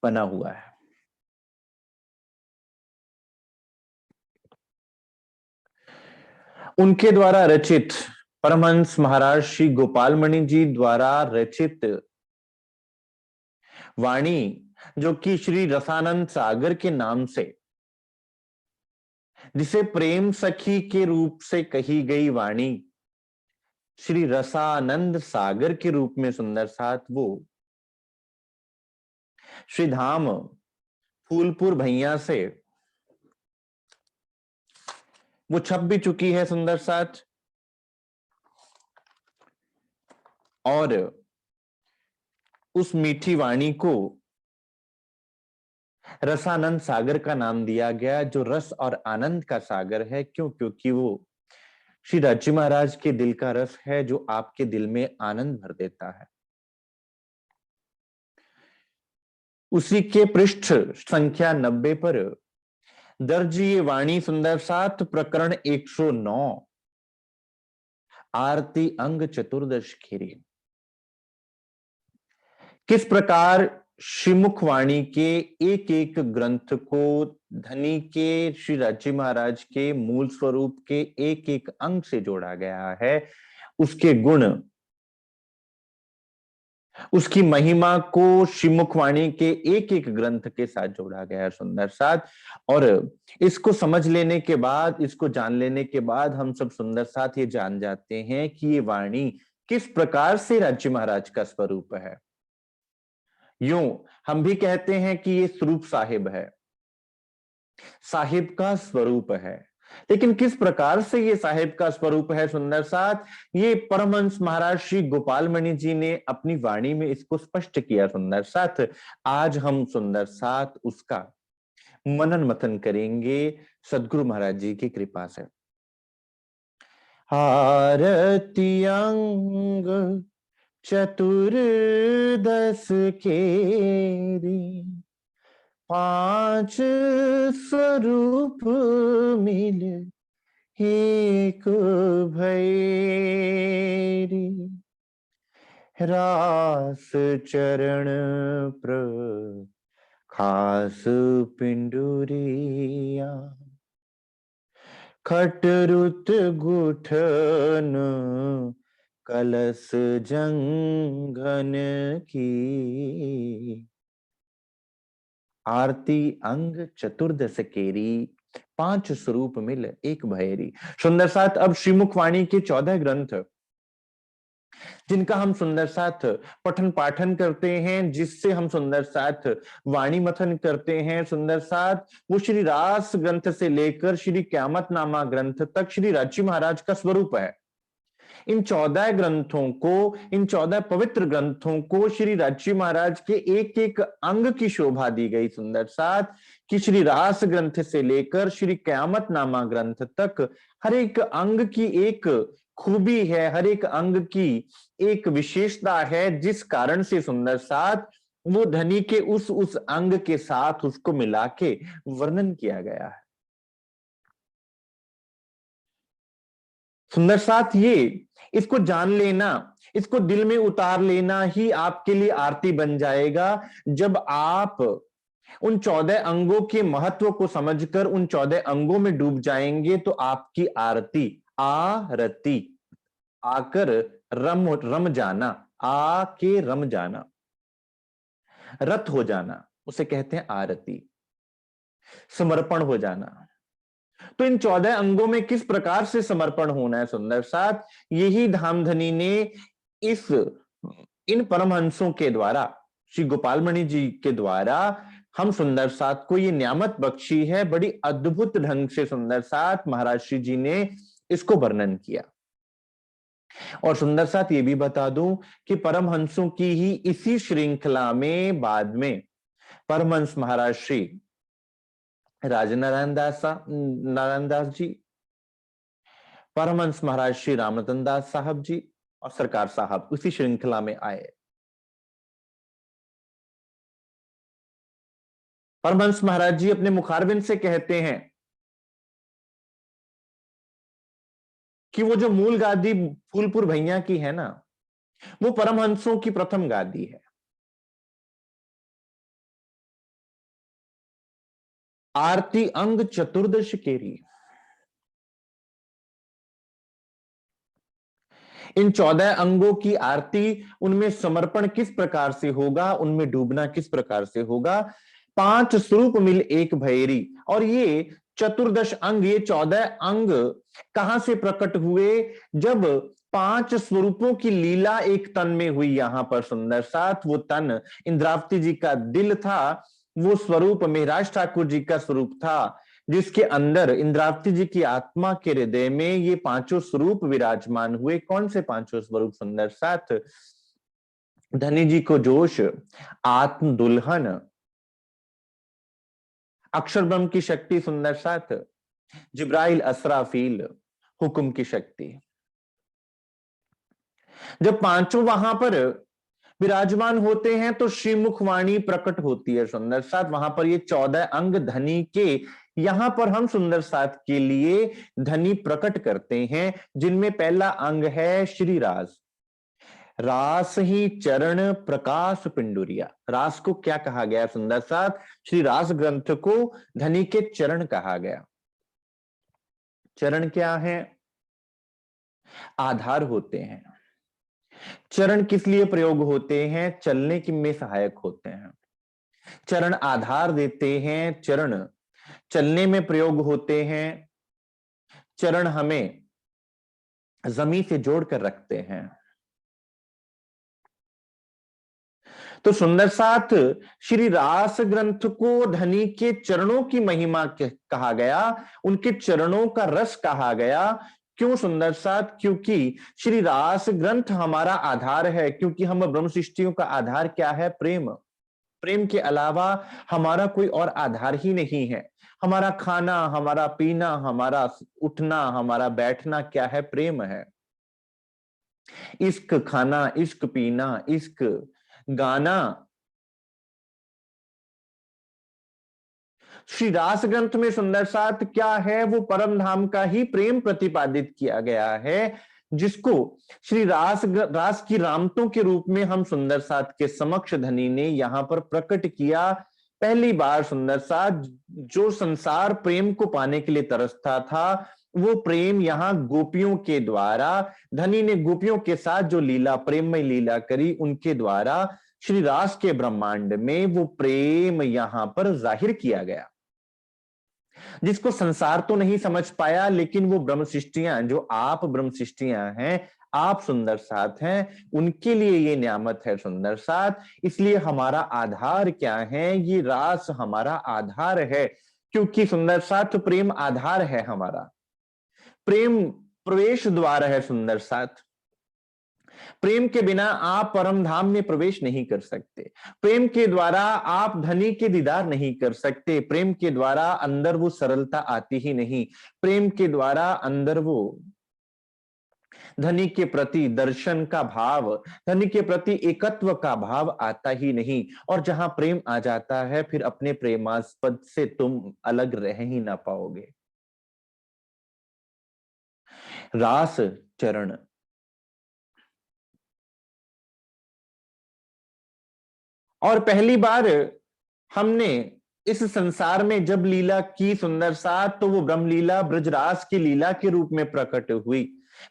बना हुआ है। उनके द्वारा रचित, परमहंस महाराज श्री गोपाल मणि जी द्वारा रचित वाणी, जो कि श्री रसानंद सागर के नाम से, जिसे प्रेम सखी के रूप से कही गई वाणी, श्री रसानंद सागर के रूप में सुंदर साथ वो श्री धाम फूलपुर भैया से वो छप भी चुकी है सुंदर साथ। और उस मीठी वाणी को रसानंद सागर का नाम दिया गया, जो रस और आनंद का सागर है। क्यों? क्योंकि वो श्री राजी महाराज के दिल का रस है, जो आपके दिल में आनंद भर देता है। उसी के पृष्ठ संख्या 90 पर दर्ज ये वाणी सुंदर साथ, प्रकरण 109, आरती अंग चतुर्दश खेरी। किस प्रकार श्रीमुख वाणी के एक एक ग्रंथ को धनी के श्री राजी महाराज के मूल स्वरूप के एक एक अंग से जोड़ा गया है, उसके गुण, उसकी महिमा को श्रीमुख वाणी के एक एक ग्रंथ के साथ जोड़ा गया है सुंदर साथ। और इसको समझ लेने के बाद, इसको जान लेने के बाद हम सब सुंदर साथ ये जान जाते हैं कि ये वाणी किस प्रकार से राज्य महाराज का स्वरूप है। यूं हम भी कहते हैं कि ये स्वरूप साहिब है, साहिब का स्वरूप है। लेकिन किस प्रकार से ये साहिब का स्वरूप है सुंदर साथ, ये परमहंस महाराज श्री गोपाल मणि जी ने अपनी वाणी में इसको स्पष्ट किया सुंदर साथ। आज हम सुंदर साथ उसका मनन मतन करेंगे सदगुरु महाराज जी की कृपा से। आरती अंग चतुर्दश केरी, पांच स्वरूप मिल एक भैरी, रास चरण प्रखास पिंडुरिया, खटरुत गुठन कलश जंघन की, आरती अंग चतुर्दश केरी, पांच स्वरूप मिल एक भैरी। सुंदर साथ अब श्रीमुख वाणी के 14 ग्रंथ, जिनका हम सुंदर साथ पठन पाठन करते हैं, जिससे हम सुंदर साथ वाणी मथन करते हैं सुंदर साथ, वो श्री रास ग्रंथ से लेकर श्री क्यामत नामा ग्रंथ तक श्री राजी महाराज का स्वरूप है। इन 14 ग्रंथों को, इन 14 पवित्र ग्रंथों को श्री राजी महाराज के एक एक अंग की शोभा दी गई सुंदर साथ, कि श्री रास ग्रंथ से लेकर श्री क्यामत नामा ग्रंथ तक हर एक अंग की एक खूबी है, हर एक अंग की एक विशेषता है, जिस कारण से सुंदर साथ वो धनी के उस अंग के साथ उसको मिला के वर्णन किया गया है। सुंदर साथ ये इसको जान लेना, इसको दिल में उतार लेना ही आपके लिए आरती बन जाएगा। जब आप उन 14 अंगों के महत्व को समझकर उन 14 अंगों में डूब जाएंगे, तो आपकी आरती, आरती, आकर रम रम जाना, आके रम जाना, रत हो जाना, उसे कहते हैं आरती, समर्पण हो जाना। तो इन 14 अंगों में किस प्रकार से समर्पण होना है सुंदर साथ, यही धामधनी ने इस इन परमहंसों के द्वारा, श्री गोपाल मणि जी के द्वारा हम सुंदर साथ को ये नियामत बख्शी है। बड़ी अद्भुत ढंग से सुंदर साथ महाराज श्री जी ने इसको वर्णन किया। और सुंदर साथ ये भी बता दूं कि परमहंसों की ही इसी श्रृंखला में बाद में परमहंस महाराज श्री राजनारायण नारायण दास जी, परमहंस महाराज श्री रामरतन दास साहब जी और सरकार साहब उसी श्रृंखला में आए। परमहंस महाराज जी अपने मुखारबिंद से कहते हैं कि वो जो मूल गादी फूलपुर भैया की है ना, वो परमहंसों की प्रथम गादी है। आरती अंग चतुर्दश केरी। इन 14 अंगों की आरती, उनमें समर्पण किस प्रकार से होगा, उनमें डूबना किस प्रकार से होगा। 5 स्वरूप मिल एक भैरी, और ये चतुर्दश अंग, ये 14 अंग कहां से प्रकट हुए, जब 5 स्वरूपों की लीला एक तन में हुई। यहां पर सुंदर साथ वो तन इंद्रावती जी का दिल था, वो स्वरूप मेहराज ठाकुर जी का स्वरूप था, जिसके अंदर इंद्रावती जी की आत्मा के हृदय में ये 5 स्वरूप विराजमान हुए। कौन से 5 स्वरूप सुंदर साथ? धनी जी को जोश, आत्म दुल्हन, अक्षर ब्रह्म की शक्ति सुंदर साथ, जिब्राइल असराफील, हुक्म की शक्ति। जब पांचों वहां पर विराजमान होते हैं तो श्रीमुख वाणी प्रकट होती है सुंदर साथ। वहां पर ये 14 अंग धनी के, यहां पर हम सुंदर साथ के लिए धनी प्रकट करते हैं, जिनमें पहला अंग है श्री रास। रास ही चरण प्रकाश पिंडुरिया। रास को क्या कहा गया सुंदर साथ? श्री रास ग्रंथ को धनी के चरण कहा गया। चरण क्या है? आधार होते हैं। चरण किस लिए प्रयोग होते हैं? चलने के में सहायक होते हैं। चरण आधार देते हैं, चरण चलने में प्रयोग होते हैं, चरण हमें जमीन से जोड़कर रखते हैं। तो सुंदर साथ श्री रास ग्रंथ को धनी के चरणों की महिमा कहा गया, उनके चरणों का रस कहा गया। क्यों सुंदर साथ? क्योंकि श्री रास ग्रंथ हमारा आधार है, क्योंकि हम ब्रह्म सृष्टियों का आधार क्या है? प्रेम। प्रेम के अलावा हमारा कोई और आधार ही नहीं है। हमारा खाना, हमारा पीना, हमारा उठना, हमारा बैठना क्या है? प्रेम है। इश्क खाना, इश्क पीना, इश्क गाना, श्री रास ग्रंथ में सुंदर साथ क्या है? वो परम धाम का ही प्रेम प्रतिपादित किया गया है, जिसको श्री रास की रामतों के रूप में हम सुंदर साथ के समक्ष धनी ने यहां पर प्रकट किया। पहली बार सुंदर साथ, जो संसार प्रेम को पाने के लिए तरसता था, वो प्रेम यहां गोपियों के द्वारा, धनी ने गोपियों के साथ जो लीला, प्रेममय लीला करी, उनके द्वारा श्री रास के ब्रह्मांड में वो प्रेम यहां पर जाहिर किया गया, जिसको संसार तो नहीं समझ पाया, लेकिन वो ब्रह्म सृष्टियां, जो आप ब्रह्म सृष्टियां हैं, आप सुंदर साथ हैं, उनके लिए ये नियामत है सुंदर साथ। इसलिए हमारा आधार क्या है? ये रास हमारा आधार है, क्योंकि सुंदर साथ प्रेम आधार है हमारा, प्रेम प्रवेश द्वार है सुंदर साथ। प्रेम के बिना आप परम धाम में प्रवेश नहीं कर सकते। प्रेम के द्वारा आप धनी के दीदार नहीं कर सकते। प्रेम के द्वारा अंदर वो सरलता आती ही नहीं। प्रेम के द्वारा अंदर वो धनी के प्रति दर्शन का भाव, धनी के प्रति एकत्व का भाव आता ही नहीं। और जहां प्रेम आ जाता है, फिर अपने प्रेमास्पद से तुम अलग रह ही ना पाओगे। रास चरण, और पहली बार हमने इस संसार में जब लीला की सुंदर साथ, तो वो ब्रह्मलीला ब्रजरास की लीला के रूप में प्रकट हुई।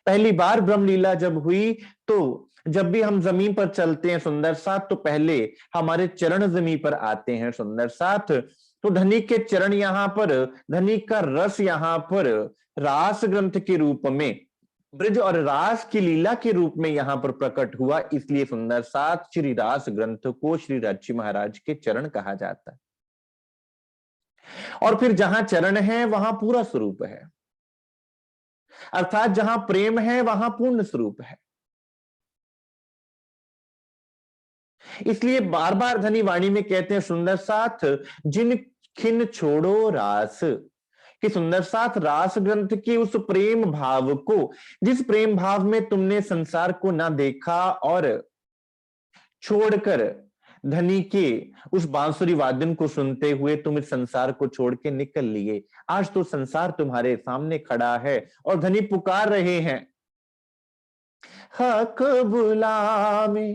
पहली बार ब्रह्मलीला जब हुई, तो जब भी हम जमीन पर चलते हैं सुंदर साथ, तो पहले हमारे चरण जमीन पर आते हैं सुंदर साथ। तो धनी के चरण यहां पर, धनी का रस यहां पर रास ग्रंथ के रूप में, ब्रज और रास की लीला के रूप में यहां पर प्रकट हुआ। इसलिए सुंदर साथ श्री रास ग्रंथ को श्री राची महाराज के चरण कहा जाता है। और फिर जहां चरण है, वहां पूरा स्वरूप है, अर्थात जहां प्रेम है, वहां पूर्ण स्वरूप है। इसलिए बार बार धनी वाणी में कहते हैं सुंदर साथ, जिन खिन छोड़ो रास, कि सुंदर साथ रास ग्रंथ की उस प्रेम भाव को, जिस प्रेम भाव में तुमने संसार को ना देखा और छोड़कर धनी के उस बांसुरी वादन को सुनते हुए तुम इस संसार को छोड़ के निकल लिए। आज तो संसार तुम्हारे सामने खड़ा है और धनी पुकार रहे हैं, हक बुलावे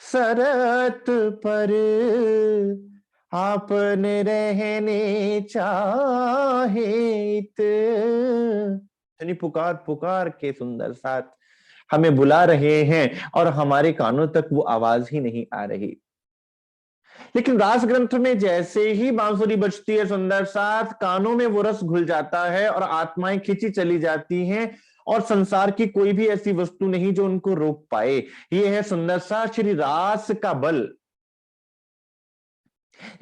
सरत पर, आपने रहने चाहे इतनी पुकार पुकार के सुंदर साथ हमें बुला रहे हैं और हमारे कानों तक वो आवाज ही नहीं आ रही। लेकिन रास ग्रंथ में जैसे ही बांसुरी बजती है सुंदर साथ, कानों में वो रस घुल जाता है और आत्माएं खिंची चली जाती हैं और संसार की कोई भी ऐसी वस्तु नहीं जो उनको रोक पाए। ये है सुंदर साथ श्री रास का बल,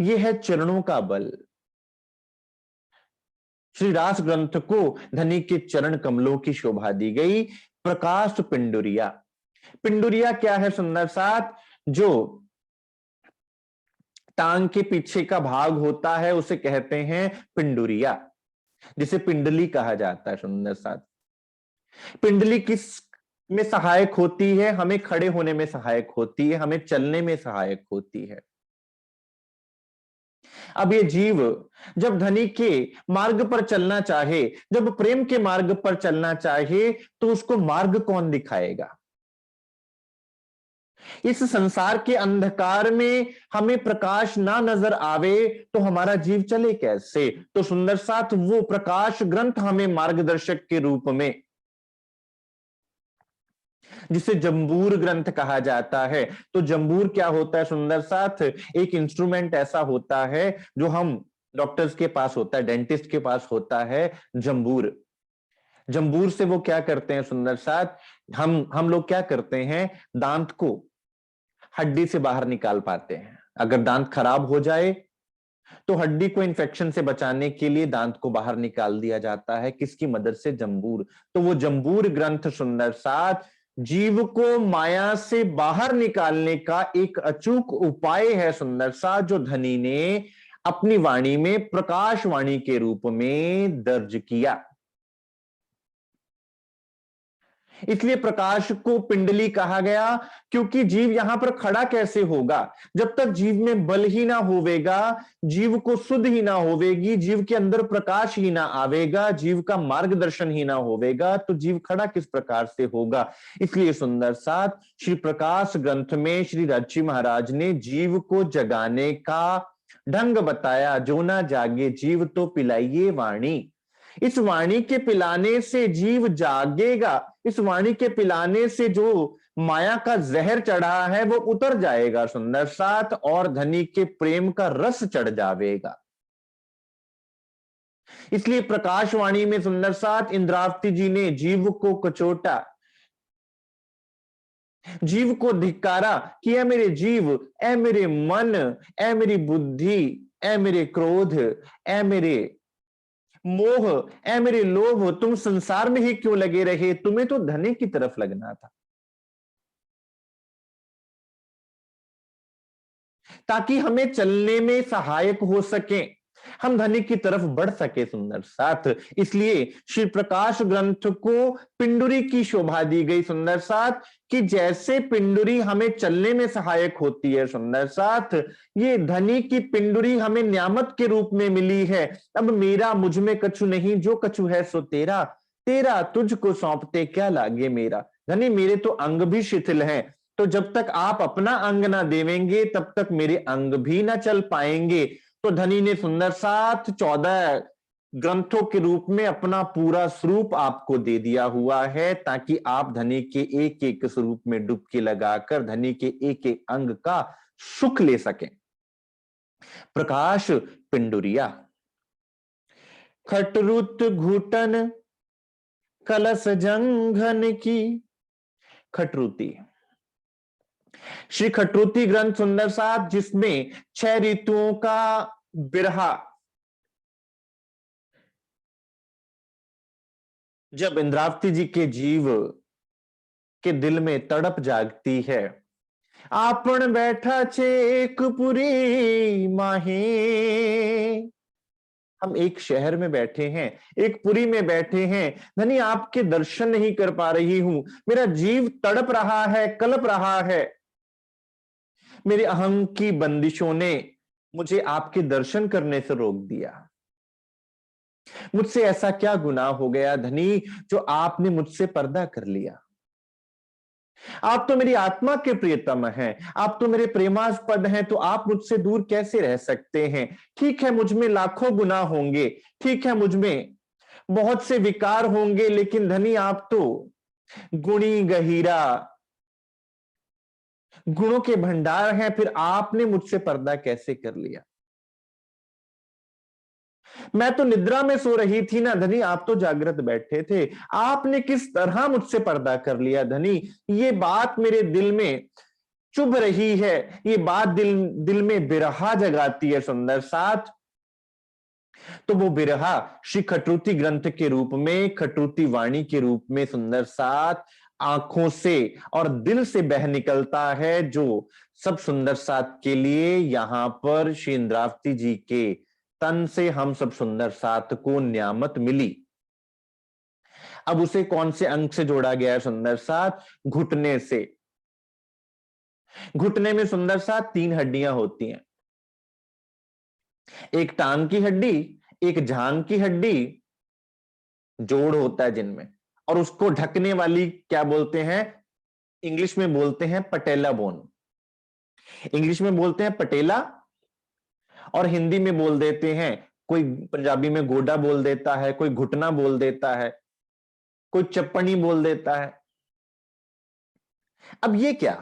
ये है चरणों का बल। श्री रास ग्रंथ को धनी के चरण कमलों की शोभा दी गई। प्रकाश पिंडुरिया, पिंडुरिया क्या है सुंदर साथ? जो टांग के पीछे का भाग होता है उसे कहते हैं पिंडुरिया, जिसे पिंडली कहा जाता है सुंदर साथ। पिंडली किस में सहायक होती है? हमें खड़े होने में सहायक होती है, हमें चलने में सहायक होती है। अब ये जीव जब धनी के मार्ग पर चलना चाहे, जब प्रेम के मार्ग पर चलना चाहे, तो उसको मार्ग कौन दिखाएगा? इस संसार के अंधकार में हमें प्रकाश ना नजर आवे तो हमारा जीव चले कैसे? तो सुंदर साथ वो प्रकाश ग्रंथ हमें मार्गदर्शक के रूप में, जिसे जंबूर ग्रंथ कहा जाता है। तो जंबूर क्या होता है सुंदर साथ? एक इंस्ट्रूमेंट ऐसा होता है जो हम डॉक्टर्स के पास होता है, डेंटिस्ट के पास होता है जंबूर। जंबूर से वो क्या करते हैं सुंदर साथ? हम लोग क्या करते हैं? दांत को हड्डी से बाहर निकाल पाते हैं। अगर दांत खराब हो जाए तो हड्डी को इन्फेक्शन से बचाने के लिए दांत को बाहर निकाल दिया जाता है। किसकी मदद से? जंबूर। तो वो जंबूर ग्रंथ सुंदर साथ जीव को माया से बाहर निकालने का एक अचूक उपाय है सुंदर साथ, जो धनी ने अपनी वाणी में प्रकाश वाणी के रूप में दर्ज किया। इसलिए प्रकाश को पिंडली कहा गया, क्योंकि जीव यहां पर खड़ा कैसे होगा? जब तक जीव में बल ही ना होवेगा, जीव को शुद्ध ही ना होवेगी, जीव के अंदर प्रकाश ही ना आवेगा, जीव का मार्गदर्शन ही ना होवेगा, तो जीव खड़ा किस प्रकार से होगा? इसलिए सुंदर साथ श्री प्रकाश ग्रंथ में श्री रज्जी महाराज ने जीव को जगाने का ढंग बताया। जो ना जागे जीव तो पिलाइए वाणी। इस वाणी के पिलाने से जीव जागेगा, इस वाणी के पिलाने से जो माया का जहर चढ़ा है वो उतर जाएगा सुंदर साथ, और धनी के प्रेम का रस चढ़ जाएगा। इसलिए प्रकाशवाणी में सुंदर साथ इंद्रावती जी ने जीव को कचोटा, जीव को धिक्कारा कि ऐ मेरे जीव, ऐ मेरे मन, ऐ मेरी बुद्धि, ऐ मेरे क्रोध, ऐ मेरे मोह, ऐ मेरे लोभ, तुम संसार में ही क्यों लगे रहे? तुम्हें तो धनी की तरफ लगना था, ताकि हमें चलने में सहायक हो सके, हम धनी की तरफ बढ़ सके सुंदर साथ। इसलिए श्री प्रकाश ग्रंथ को पिंडुरी की शोभा दी गई सुंदर साथ, कि जैसे पिंडुरी हमें चलने में सहायक होती है सुंदर साथ, ये धनी की पिंडुरी हमें न्यामत के रूप में मिली है। अब मेरा मुझ में कछु नहीं, जो कछु है सो तेरा, तेरा तुझको सौंपते क्या लागे मेरा। धनी मेरे तो अंग भी शिथिल हैं, तो जब तक आप अपना अंग ना देवेंगे तब तक मेरे अंग भी ना चल पाएंगे। तो धनी ने सुंदर साथ 14 ग्रंथों के रूप में अपना पूरा स्वरूप आपको दे दिया हुआ है, ताकि आप धनी के एक एक स्वरूप में डुबकी लगाकर धनी के एक एक अंग का सुख ले सकें। प्रकाश पिंडुरिया, खटरुत घुटन कलश जंघन की। खटरुती, श्री खटरुती ग्रंथ सुंदर साथ, जिसमें 6 ऋतुओं का बिरहा, जब इंद्रावती जी के जीव के दिल में तड़प जागती है, आपन बैठा छेक पुरी माहे, हम एक शहर में बैठे हैं, एक पुरी में बैठे हैं, धनी आपके दर्शन नहीं कर पा रही हूं, मेरा जीव तड़प रहा है, कलप रहा है, मेरे अहं की बंदिशों ने मुझे आपके दर्शन करने से रोक दिया। मुझसे ऐसा क्या गुनाह हो गया धनी जो आपने मुझसे पर्दा कर लिया? आप तो मेरी आत्मा के प्रियतम हैं, आप तो मेरे प्रेमास्पद हैं, तो आप मुझसे दूर कैसे रह सकते हैं? ठीक है, मुझ में लाखों गुनाह होंगे, ठीक है, मुझ में बहुत से विकार होंगे, लेकिन धनी आप तो गुणी गहीरा, गुणों के भंडार हैं, फिर आपने मुझसे पर्दा कैसे कर लिया? मैं तो निद्रा में सो रही थी ना धनी, आप तो जागृत बैठे थे, आपने किस तरह मुझसे पर्दा कर लिया धनी? ये बात मेरे दिल में चुभ रही है, ये बात दिल दिल में बिरहा जगाती है सुंदर साथ। तो वो बिरहा श्री खटरूती ग्रंथ के रूप में, खटरूती वाणी के रूप में सुंदर साथ आंखों से और दिल से बह निकलता है, जो सब सुंदर साथ के लिए यहां पर श्री इंद्रावती जी के तन से हम सब सुंदर साथ को नियामत मिली। अब उसे कौन से अंग से जोड़ा गया है सुंदर साथ? घुटने से। घुटने में सुंदर साथ 3 हड्डियां होती हैं, एक टांग की हड्डी, एक जांग की हड्डी, जोड़ होता है जिनमें, और उसको ढकने वाली क्या बोलते हैं? इंग्लिश में बोलते हैं पटेला बोन। इंग्लिश में बोलते हैं पटेला, और हिंदी में बोल देते हैं, कोई पंजाबी में गोडा बोल देता है, कोई घुटना बोल देता है, कोई चप्पणी बोल देता है। अब ये क्या?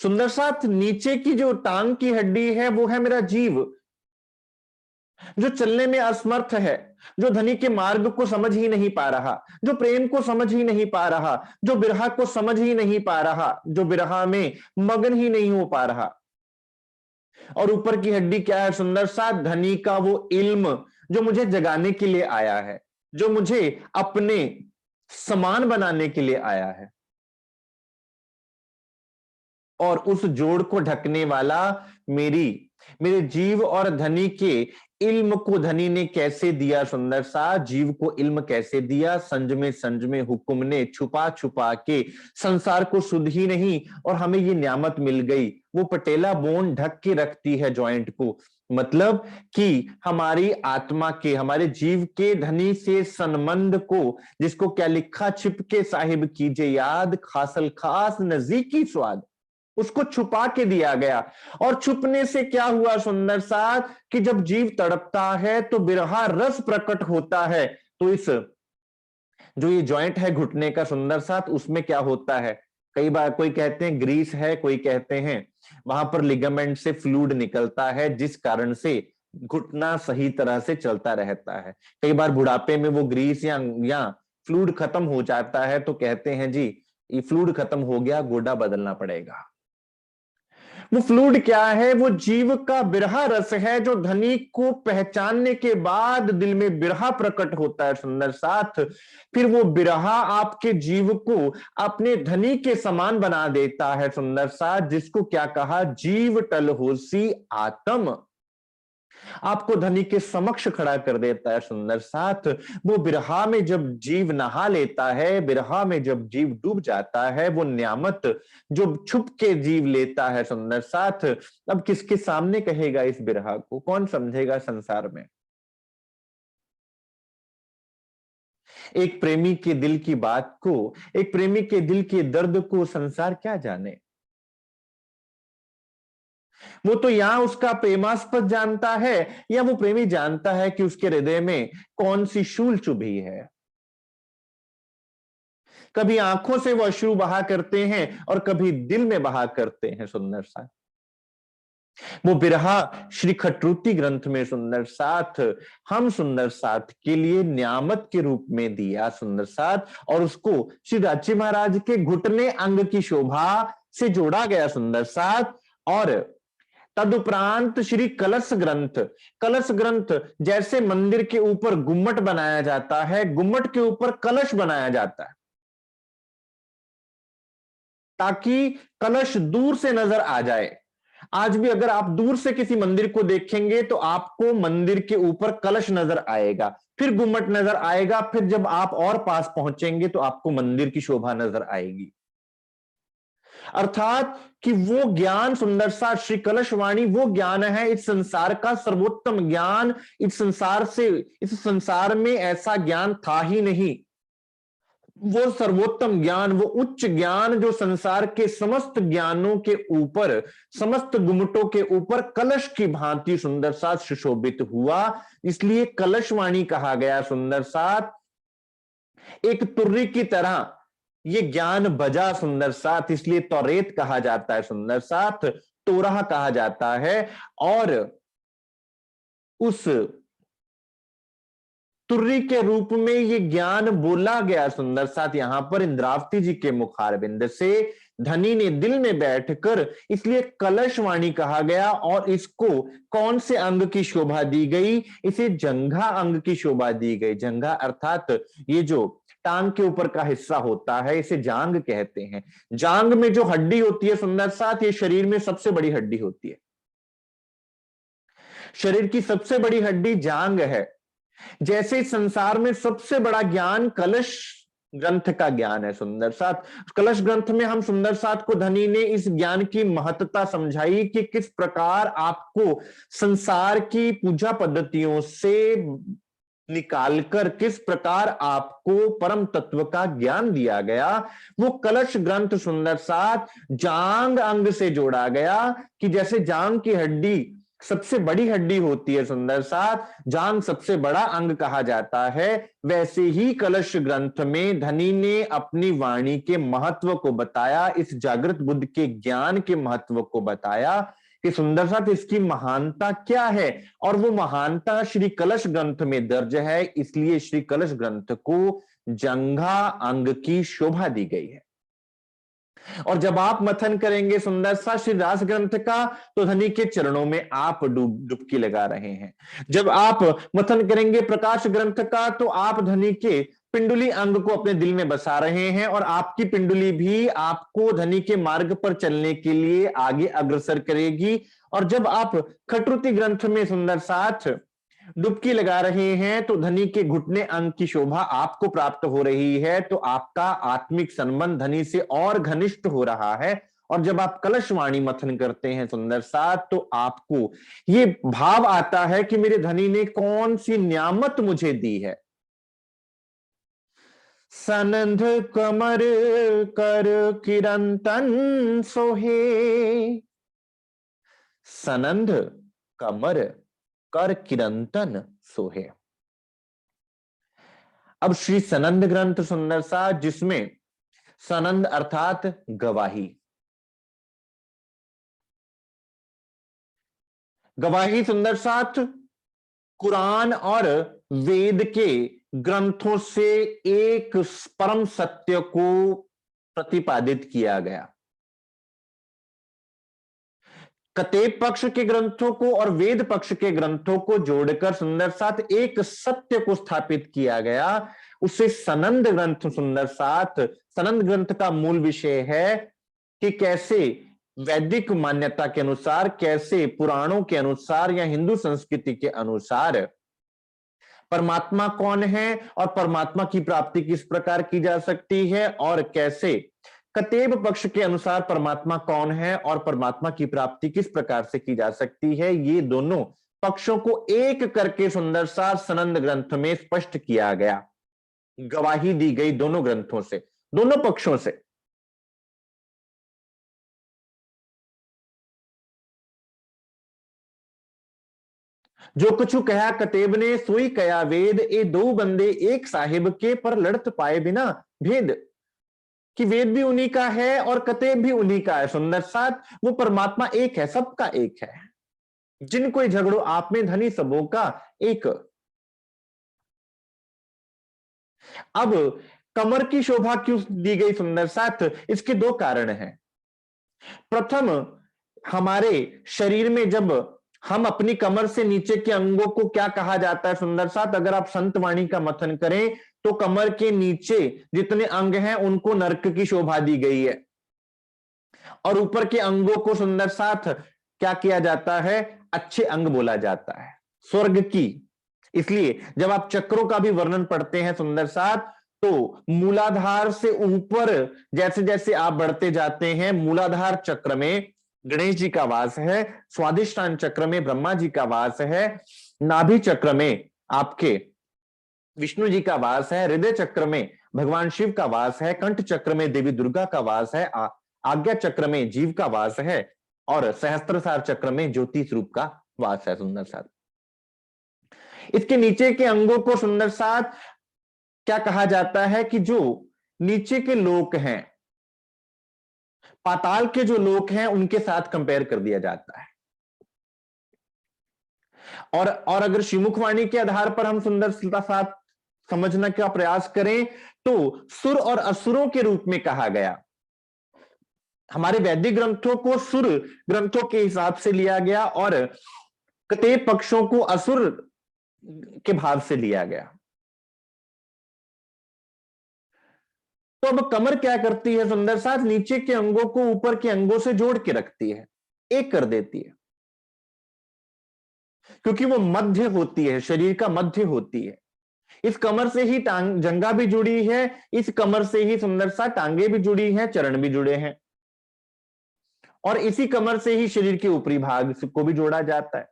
सुंदर साथ नीचे की जो टांग की हड्डी है वो है मेरा जीव, जो चलने में असमर्थ है, जो धनी के मार्ग को समझ ही नहीं पा रहा, जो प्रेम को समझ ही नहीं पा रहा, जो बिरहा को समझ ही नहीं पा रहा, जो बिरहा में मगन ही नहीं हो पा रहा। और ऊपर की हड्डी क्या है सुंदर साथ? धनी का वो इल्म, जो मुझे जगाने के लिए आया है, जो मुझे अपने समान बनाने के लिए आया है। और उस जोड़ को ढकने वाला मेरे जीव और धनी के इल्म को धनी ने कैसे दिया सुंदर सा? जीव को इल्म कैसे दिया? संज में हुक्म ने छुपा छुपा के, संसार को सुध ही नहीं और हमें ये नियामत मिल गई। वो पटेला बोन ढक के रखती है जॉइंट को, मतलब कि हमारी आत्मा के, हमारे जीव के धनी से संबंध को, जिसको क्या लिखा? छिपके साहिब कीजिए याद, खासल खास नजदीकी स्वाद, उसको छुपा के दिया गया। और छुपने से क्या हुआ सुंदर साथ? कि जब जीव तड़पता है तो बिरहा रस प्रकट होता है। तो इस जो ये जॉइंट है घुटने का सुंदर साथ, उसमें क्या होता है? कई बार कोई कहते हैं ग्रीस है, कोई कहते हैं वहां पर लिगामेंट से फ्लूइड निकलता है, जिस कारण से घुटना सही तरह से चलता रहता है। कई बार बुढ़ापे में वो ग्रीस या फ्लूइड खत्म हो जाता है, तो कहते हैं जी ये फ्लूइड खत्म हो गया, गोडा बदलना पड़ेगा। वो फ्लूइड क्या है? वो जीव का बिरहा रस है, जो धनी को पहचानने के बाद दिल में बिरहा प्रकट होता है सुंदर साथ। फिर वो बिरहा आपके जीव को अपने धनी के समान बना देता है सुंदर साथ, जिसको क्या कहा? जीव टल होसी आत्म, आपको धनी के समक्ष खड़ा कर देता है सुंदर साथ। वो बिरहा में जब जीव नहा लेता है, बिरहा में जब जीव डूब जाता है, वो नियामत जो छुप के जीव लेता है सुंदर साथ, अब किसके सामने कहेगा इस बिरहा को? कौन समझेगा संसार में? एक प्रेमी के दिल की बात को, एक प्रेमी के दिल के दर्द को संसार क्या जाने? वो तो यहां उसका प्रेमास्पद जानता है, या वो प्रेमी जानता है कि उसके हृदय में कौन सी शूल चुभी है। कभी आंखों से वो अश्रु बहा करते हैं और कभी दिल में बहा करते हैं सुंदर सा। वो बिरहा श्री खटरूती ग्रंथ में सुंदर साथ हम सुंदर साथ के लिए नियामत के रूप में दिया सुंदर साथ, और उसको श्री राज्य महाराज के घुटने अंग की शोभा से जोड़ा गया सुंदर साथ। और तदुपरांत श्री कलश ग्रंथ, कलश ग्रंथ जैसे मंदिर के ऊपर गुम्मट बनाया जाता है, गुम्मट के ऊपर कलश बनाया जाता है, ताकि कलश दूर से नजर आ जाए। आज भी अगर आप दूर से किसी मंदिर को देखेंगे तो आपको मंदिर के ऊपर कलश नजर आएगा, फिर गुम्मट नजर आएगा, फिर जब आप और पास पहुंचेंगे तो आपको मंदिर की शोभा नजर आएगी। अर्थात कि वो ज्ञान सुंदर सा श्री कलशवाणी वो ज्ञान है, इस संसार का सर्वोत्तम ज्ञान। इस संसार में ऐसा ज्ञान था ही नहीं वो सर्वोत्तम ज्ञान, वो उच्च ज्ञान जो संसार के समस्त ज्ञानों के ऊपर, समस्त गुमटों के ऊपर कलश की भांति सुंदर साथ सुशोभित हुआ, इसलिए कलशवाणी कहा गया। सुंदर साथ एक तुर्री की तरह ये ज्ञान बजा सुंदर साथ, इसलिए तौरेत कहा जाता है सुंदर साथ, तोराह कहा जाता है। और उस तुर्री के रूप में ये ज्ञान बोला गया सुंदर साथ यहां पर इंद्रावती जी के मुखारबिंद से धनी ने दिल में बैठकर, इसलिए कलशवाणी कहा गया। और इसको कौन से अंग की शोभा दी गई? इसे जंघा अंग की शोभा दी गई। जंघा अर्थात ये जो टांग के ऊपर का हिस्सा होता है, इसे जांग कहते हैं। जांग में जो हड्डी होती है सुंदर साथ, ये शरीर में सबसे बड़ी हड्डी होती है। शरीर की सबसे बड़ी हड्डी जांग है। जैसे संसार में सबसे बड़ा ज्ञान कलश ग्रंथ का ज्ञान है सुंदर साथ, कलश ग्रंथ में हम सुंदर साथ को धनी ने इस ज्ञान की महत्ता समझाई कि किस प्रकार आपको संसार की पूजा पद्धतियों से निकालकर किस प्रकार आपको परम तत्व का ज्ञान दिया गया। वो कलश ग्रंथ सुंदर साथ जांग अंग से जोड़ा गया कि जैसे जांग की हड्डी सबसे बड़ी हड्डी होती है सुंदर साथ, जांग सबसे बड़ा अंग कहा जाता है, वैसे ही कलश ग्रंथ में धनी ने अपनी वाणी के महत्व को बताया, इस जागृत बुद्ध के ज्ञान के महत्व को बताया कि सुंदर साथ इसकी महानता क्या है। और वो महानता श्री कलश ग्रंथ में दर्ज है, इसलिए श्री कलश ग्रंथ को जंघा अंग की शोभा दी गई है। और जब आप मथन करेंगे सुंदर सा श्री रास ग्रंथ का, तो धनी के चरणों में आप डुबकी लगा रहे हैं। जब आप मथन करेंगे प्रकाश ग्रंथ का, तो आप धनी के पिंडुली अंग को अपने दिल में बसा रहे हैं, और आपकी पिंडुली भी आपको धनी के मार्ग पर चलने के लिए आगे अग्रसर करेगी। और जब आप खटरुति ग्रंथ में सुंदर साथ डुबकी लगा रहे हैं, तो धनी के घुटने अंग की शोभा आपको प्राप्त हो रही है, तो आपका आत्मिक संबंध धनी से और घनिष्ठ हो रहा है। और जब आप कलशवाणी मथन करते हैं सुंदर साथ, तो आपको ये भाव आता है कि मेरे धनी ने कौन सी नियामत मुझे दी है। सनंद कमर कर किरंतन सोहे, सनंद कमर कर किरंतन सोहे। अब श्री सनंद ग्रंथ सुंदर सा, जिसमें सनंद अर्थात गवाही, गवाही सुंदर साथ कुरान और वेद के ग्रंथों से एक परम सत्य को प्रतिपादित किया गया। कतेब पक्ष के ग्रंथों को और वेद पक्ष के ग्रंथों को जोड़कर सुंदर साथ एक सत्य को स्थापित किया गया, उसे सनंद ग्रंथ सुंदर साथ। सनंद ग्रंथ का मूल विषय है कि कैसे वैदिक मान्यता के अनुसार, कैसे पुराणों के अनुसार या हिंदू संस्कृति के अनुसार परमात्मा कौन है और परमात्मा की प्राप्ति किस प्रकार की जा सकती है, और कैसे कतेब पक्ष के अनुसार परमात्मा कौन है और परमात्मा की प्राप्ति किस प्रकार से की जा सकती है। ये दोनों पक्षों को एक करके सुंदर सा सनंद ग्रंथ में स्पष्ट किया गया, गवाही दी गई दोनों ग्रंथों से, दोनों पक्षों से। जो कुछ कहा कतेब ने सोई कया वेद, ए दो बंदे एक साहिब के पर लड़त पाए बिना भेद। कि वेद भी उन्हीं का है और कतेब भी उन्हीं का है सुंदर साथ, वो परमात्मा एक है, सबका एक है, जिन कोई झगड़ो आप में धनी सबों का एक। अब कमर की शोभा क्यों दी गई सुंदर साथ? इसके दो कारण हैं। प्रथम, हमारे शरीर में जब हम अपनी कमर से नीचे के अंगों को क्या कहा जाता है सुंदर साथ? अगर आप संत वाणी का मथन करें तो कमर के नीचे जितने अंग हैं उनको नरक की शोभा दी गई है, और ऊपर के अंगों को सुंदर साथ क्या किया जाता है? अच्छे अंग बोला जाता है, स्वर्ग की। इसलिए जब आप चक्रों का भी वर्णन पढ़ते हैं सुंदर साथ, तो मूलाधार से ऊपर जैसे जैसे आप बढ़ते जाते हैं, मूलाधार चक्र में गणेश जी का वास है, स्वादिष्टान चक्र में ब्रह्मा जी का वास है, नाभि चक्र में आपके विष्णु जी का वास है, हृदय चक्र में भगवान शिव का वास है, कंठ चक्र में देवी दुर्गा का वास है, आज्ञा चक्र में जीव का वास है और सहस्त्रसार चक्र में ज्योति स्वरूप का वास है। सुंदर साथ इसके नीचे के अंगों को सुंदर साथ क्या कहा जाता है कि जो नीचे के लोक हैं, पाताल के जो लोक हैं, उनके साथ कंपेयर कर दिया जाता है। और अगर श्रीमुखवाणी के आधार पर हम सुंदर साथ समझने का प्रयास करें तो सुर और असुरों के रूप में कहा गया। हमारे वैदिक ग्रंथों को सुर ग्रंथों के हिसाब से लिया गया और कतेब पक्षों को असुर के भाव से लिया गया। तो अब कमर क्या करती है सुंदर साथ, नीचे के अंगों को ऊपर के अंगों से जोड़ के रखती है, एक कर देती है, क्योंकि वो मध्य होती है, शरीर का मध्य होती है। इस कमर से ही जंगा भी जुड़ी है, इस कमर से ही सुंदर सा टांगे भी जुड़ी हैं, चरण भी जुड़े हैं, और इसी कमर से ही शरीर के ऊपरी भाग को भी जोड़ा जाता है।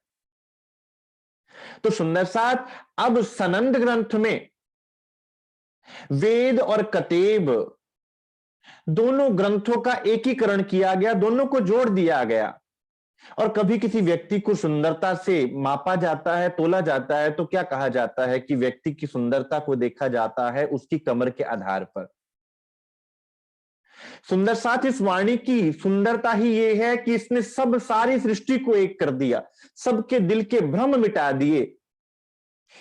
तो सुंदर साथ अब सनंद ग्रंथ में वेद और कतेब दोनों ग्रंथों का एकीकरण किया गया, दोनों को जोड़ दिया गया। और कभी किसी व्यक्ति को सुंदरता से मापा जाता है, तोला जाता है, तो क्या कहा जाता है कि व्यक्ति की सुंदरता को देखा जाता है उसकी कमर के आधार पर। सुंदर साथ इस वाणी की सुंदरता ही ये है कि इसने सब सारी सृष्टि को एक कर दिया, सबके दिल के भ्रम मिटा दिए।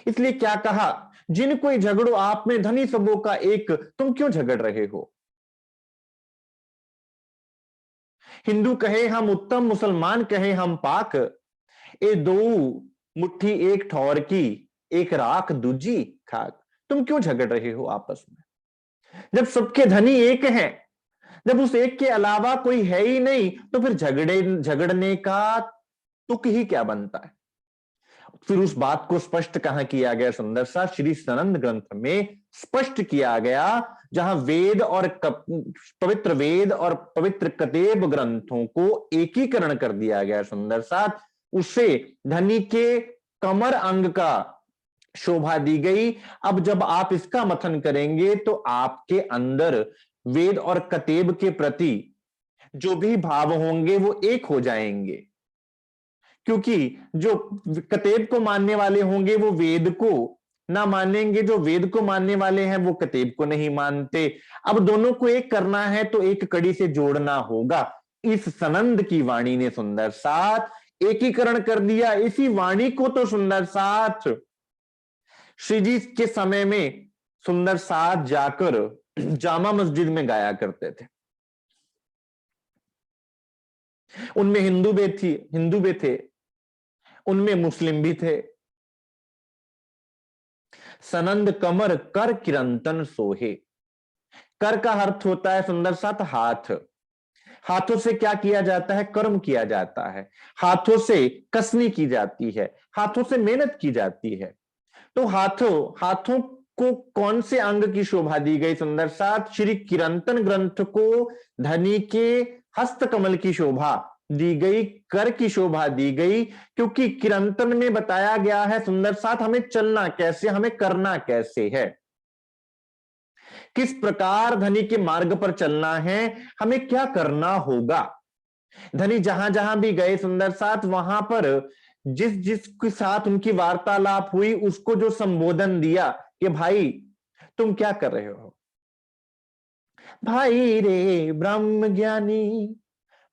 इसलिए क्या कहा, जिन कोई झगड़ो आप में धनी सबों का एक, तुम क्यों झगड़ रहे हो। हिंदू कहे हम उत्तम, मुसलमान कहे हम पाक, ए दो मुट्ठी एक ठौर की, एक राख दूजी खाक। तुम क्यों झगड़ रहे हो आपस में, जब सबके धनी एक हैं, जब उस एक के अलावा कोई है ही नहीं, तो फिर झगड़ने का तुक ही क्या बनता है। फिर उस बात को स्पष्ट कहां किया गया सुंदर सा, श्री सनंद ग्रंथ में स्पष्ट किया गया, जहां वेद और पवित्र वेद और पवित्र कतेब ग्रंथों को एकीकरण कर दिया गया सुंदर सा। उससे धनी के कमर अंग का शोभा दी गई। अब जब आप इसका मंथन करेंगे तो आपके अंदर वेद और कतेब के प्रति जो भी भाव होंगे वो एक हो जाएंगे, क्योंकि जो कतेब को मानने वाले होंगे वो वेद को ना मानेंगे, जो वेद को मानने वाले हैं वो कतेब को नहीं मानते। अब दोनों को एक करना है तो एक कड़ी से जोड़ना होगा। इस सनंद की वाणी ने सुंदर साथ एकीकरण कर दिया। इसी वाणी को तो सुंदर साथ श्री जी के समय में सुंदर साथ जाकर जामा मस्जिद में गाया करते थे। उनमें हिंदू भी थे, उनमें मुस्लिम भी थे। सनंद कमर कर किरंतन सोहे। कर का अर्थ होता है सुंदर साथ हाथ। हाथों से क्या किया जाता है, कर्म किया जाता है, हाथों से कसनी की जाती है, हाथों से मेहनत की जाती है। तो हाथों को कौन से अंग की शोभा दी गई सुंदर साथ, श्री किरंतन ग्रंथ को धनी के हस्त कमल की शोभा दी गई, कर की शोभा दी गई, क्योंकि किरंतन में बताया गया है सुंदर साथ हमें चलना कैसे, हमें करना कैसे है, किस प्रकार धनी के मार्ग पर चलना है, हमें क्या करना होगा। धनी जहां जहां भी गए सुंदर साथ, वहां पर जिस जिसके साथ उनकी वार्तालाप हुई उसको जो संबोधन दिया कि भाई तुम क्या कर रहे हो, भाई रे ब्रह्म ज्ञानी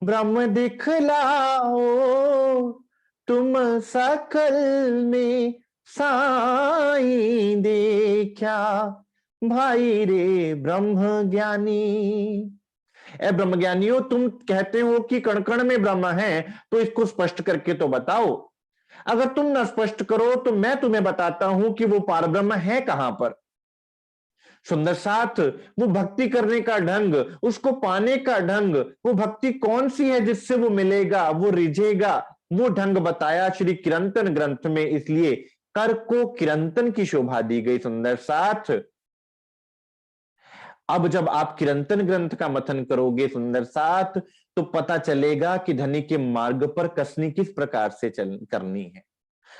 ब्रह्म दिखलाओ, तुम सकल में साईं देखा, भाई रे ब्रह्म ज्ञानी। ए ब्रह्म ज्ञानियों, तुम कहते हो कि कण कण में ब्रह्म है, तो इसको स्पष्ट करके तो बताओ। अगर तुम ना स्पष्ट करो तो मैं तुम्हें बताता हूं कि वो पारब्रह्म है कहां पर। सुंदर साथ वो भक्ति करने का ढंग, उसको पाने का ढंग, वो भक्ति कौन सी है जिससे वो मिलेगा, वो रिझेगा, वो ढंग बताया श्री किरंतन ग्रंथ में। इसलिए कर को किरंतन की शोभा दी गई सुंदर साथ। अब जब आप किरंतन ग्रंथ का मंथन करोगे सुंदर साथ, तो पता चलेगा कि धनी के मार्ग पर कसनी किस प्रकार से करनी है।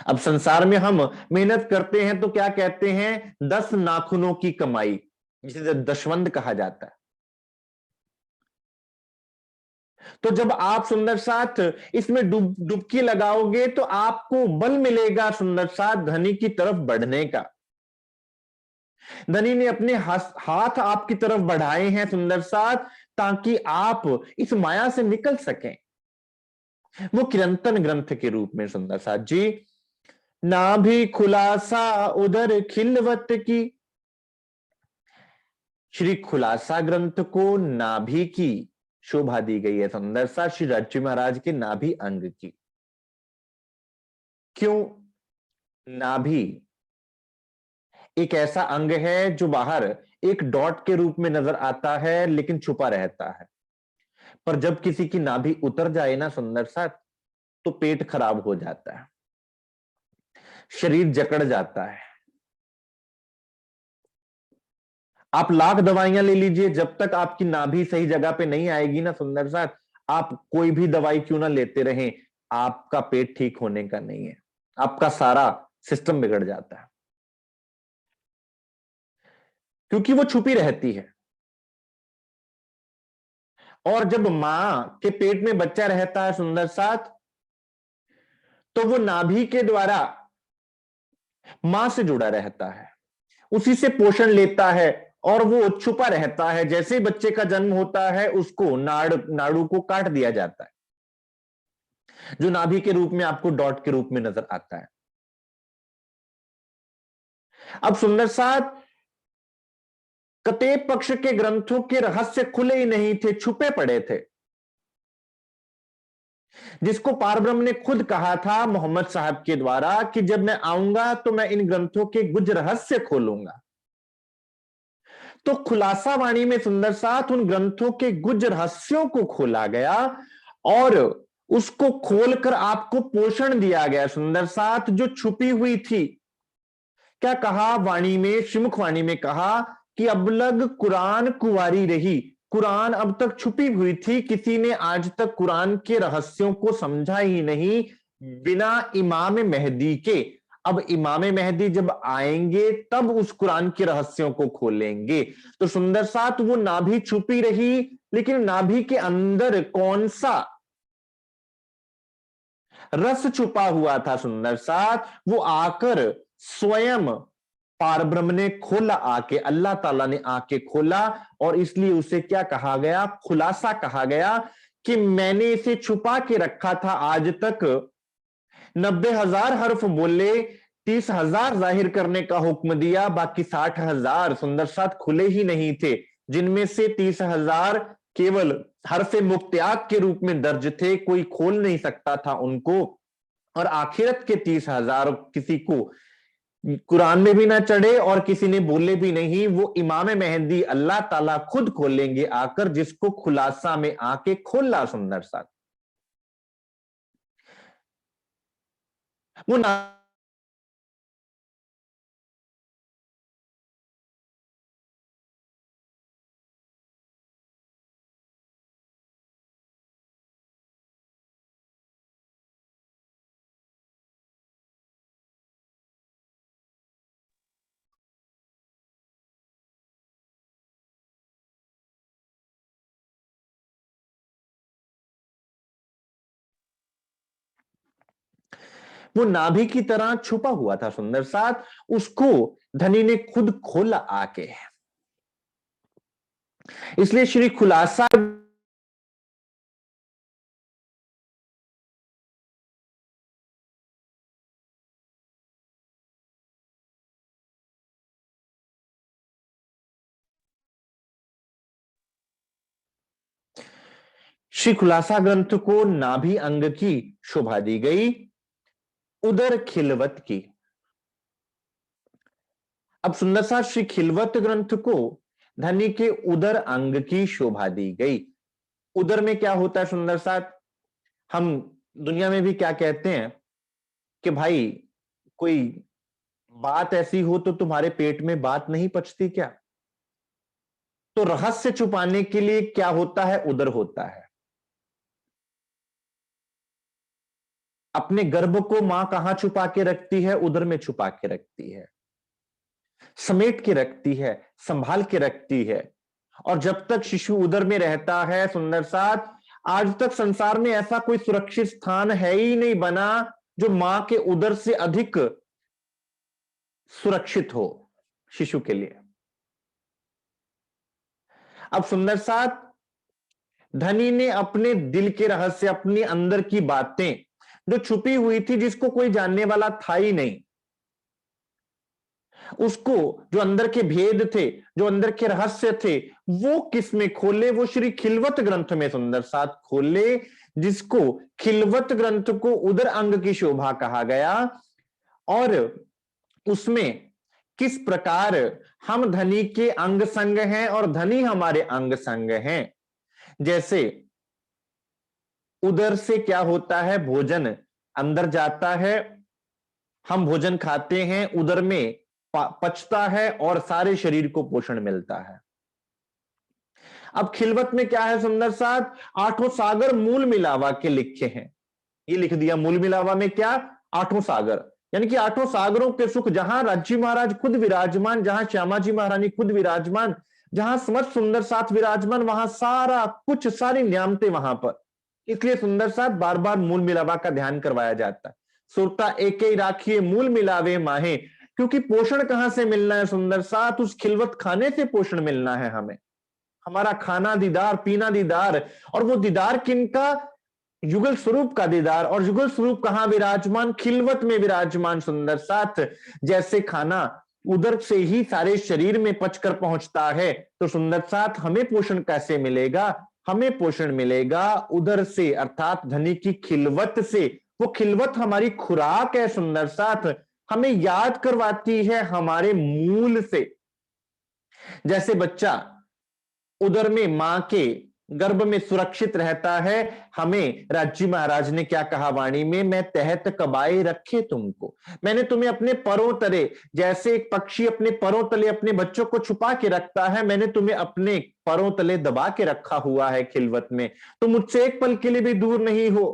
अब संसार में हम मेहनत करते हैं तो क्या कहते हैं, 10 नाखूनों की कमाई, जिसे दशवंध कहा जाता है। तो जब आप सुंदर साथ इसमें डुबकी लगाओगे तो आपको बल मिलेगा सुंदर साथ धनी की तरफ बढ़ने का। धनी ने अपने हाथ आपकी तरफ बढ़ाए हैं सुंदर साथ, ताकि आप इस माया से निकल सकें। वो किरंतन ग्रंथ के रूप में सुंदर साथ जी, ना भी खुलासा उधर खिलवत की। श्री खुलासा ग्रंथ को नाभि की शोभा दी गई है सुंदर सा, श्री राज्य महाराज के नाभि अंग की। क्यों? नाभि एक ऐसा अंग है जो बाहर एक डॉट के रूप में नजर आता है लेकिन छुपा रहता है, पर जब किसी की नाभि उतर जाए ना सुंदर सा, तो पेट खराब हो जाता है, शरीर जकड़ जाता है। आप लाख दवाइयां ले लीजिए, जब तक आपकी नाभि सही जगह पे नहीं आएगी ना सुंदर सा, आप कोई भी दवाई क्यों ना लेते रहें, आपका पेट ठीक होने का नहीं है, आपका सारा सिस्टम बिगड़ जाता है, क्योंकि वो छुपी रहती है। और जब मां के पेट में बच्चा रहता है सुंदर साथ, तो वो नाभि के द्वारा मां से जुड़ा रहता है, उसी से पोषण लेता है, और वो छुपा रहता है। जैसे ही बच्चे का जन्म होता है उसको नाड़ू को काट दिया जाता है, जो नाभि के रूप में आपको डॉट के रूप में नजर आता है। अब सुंदर साथ कतेब पक्ष के ग्रंथों के रहस्य खुले ही नहीं थे, छुपे पड़े थे, जिसको पारब्रह्म ने खुद कहा था मोहम्मद साहब के द्वारा कि जब मैं आऊंगा तो मैं इन ग्रंथों के गुज रहस्य खोलूंगा। तो खुलासा वाणी में सुंदर साथ उन ग्रंथों के गुज रहस्यों को खोला गया और उसको खोलकर आपको पोषण दिया गया सुंदर साथ, जो छुपी हुई थी। क्या कहा वाणी में, श्रीमुख वाणी में कहा कि अबलग कुरान कुंवारी रही। कुरान अब तक छुपी हुई थी, किसी ने आज तक कुरान के रहस्यों को समझा ही नहीं बिना इमाम मेहदी के। अब इमाम मेहदी जब आएंगे तब उस कुरान के रहस्यों को खोलेंगे। तो सुंदर साथ वो नाभि छुपी रही, लेकिन नाभि के अंदर कौन सा रस छुपा हुआ था सुंदर साथ, वो आकर स्वयं पारब्रह्म ने खोला, आके अल्लाह ताला ने आके खोला। और इसलिए उसे क्या कहा गया, खुलासा कहा गया, कि मैंने इसे छुपा के रखा था आज तक। 90,000 हर्फ बोले, 30,000 जाहिर करने का हुक्म दिया, बाकी 60,000 सुंदर साथ खुले ही नहीं थे, जिनमें से 30,000 केवल हरफे मुक्तियात के रूप में दर्ज थे, कोई खोल नहीं सकता था उनको। और आखिरत के 30,000 किसी को कुरान में भी ना चढ़े और किसी ने बोले भी नहीं, वो इमाम मेहदी अल्लाह ताला खुद खोलेंगे आकर, जिसको खुलासा में आके खोला सुंदर सा। वो ना वो नाभि की तरह छुपा हुआ था सुंदर साथ, उसको धनी ने खुद खोला आके। इसलिए श्री खुलासा, श्री खुलासा ग्रंथ को नाभि अंग की शोभा दी गई, उदर खिलवत की। अब सुंदर साथ श्री खिलवत ग्रंथ को धनी के उदर अंग की शोभा दी गई। उदर में क्या होता है सुंदर साथ, हम दुनिया में भी क्या कहते हैं कि भाई कोई बात ऐसी हो तो तुम्हारे पेट में बात नहीं पचती क्या? तो रहस्य छुपाने के लिए क्या होता है, उदर होता है। अपने गर्भ को मां कहां छुपा के रखती है? उदर में छुपा के रखती है, समेट के रखती है, संभाल के रखती है। और जब तक शिशु उदर में रहता है सुंदर साथ, आज तक संसार में ऐसा कोई सुरक्षित स्थान है ही नहीं बना जो मां के उदर से अधिक सुरक्षित हो शिशु के लिए। अब सुंदर साथ, धनी ने अपने दिल के रहस्य, अपनी अंदर की बातें जो छुपी हुई थी, जिसको कोई जानने वाला था ही नहीं, उसको, जो अंदर के भेद थे, जो अंदर के रहस्य थे, वो किस में खोले? वो श्री खिलवत ग्रंथ में सुंदर साथ खोले, जिसको खिलवत ग्रंथ को उदर अंग की शोभा कहा गया। और उसमें किस प्रकार हम धनी के अंग संग हैं और धनी हमारे अंग संग हैं। जैसे उदर से क्या होता है? भोजन अंदर जाता है, हम भोजन खाते हैं, उदर में पचता है और सारे शरीर को पोषण मिलता है। अब खिलवत में क्या है सुंदर साथ? आठों सागर मूल मिलावा के लिखे हैं। ये लिख दिया मूल मिलावा में क्या? आठों सागर, यानी कि आठों सागरों के सुख, जहां राज्य महाराज खुद विराजमान, जहां श्यामा जी महारानी खुद विराजमान, जहां समस्त सुंदर साथ विराजमान, वहां सारा कुछ, सारी न्यामते वहां पर। इसलिए सुंदर साथ बार बार मूल मिलावा का ध्यान करवाया जाता है। सुरता एक ही राखिए मूल मिलावे माहे, क्योंकि पोषण कहां से मिलना है सुंदर साथ? उस खिलवत खाने से पोषण मिलना है हमें। हमारा खाना दीदार, पीना दीदार, और वो दीदार किनका? युगल स्वरूप का दीदार। और युगल स्वरूप कहां विराजमान? खिलवत में विराजमान सुंदर साथ। जैसे खाना उदर से ही सारे शरीर में पचकर पहुंचता है, तो सुंदर साथ हमें पोषण कैसे मिलेगा? हमें पोषण मिलेगा उदर से, अर्थात धनी की खिलवत से। वो खिलवत हमारी खुराक है सुंदर साथ, हमें याद करवाती है हमारे मूल से। जैसे बच्चा उदर में मां के गर्भ में सुरक्षित रहता है, हमें राज्य महाराज ने क्या कहा वाणी में? मैं तहत कबाए रखे तुमको, मैंने तुम्हें अपने परों तले, जैसे एक पक्षी अपने परों तले अपने बच्चों को छुपा के रखता है, मैंने तुम्हें अपने परों तले दबा के रखा हुआ है खिलवत में, तुम मुझसे एक पल के लिए भी दूर नहीं हो।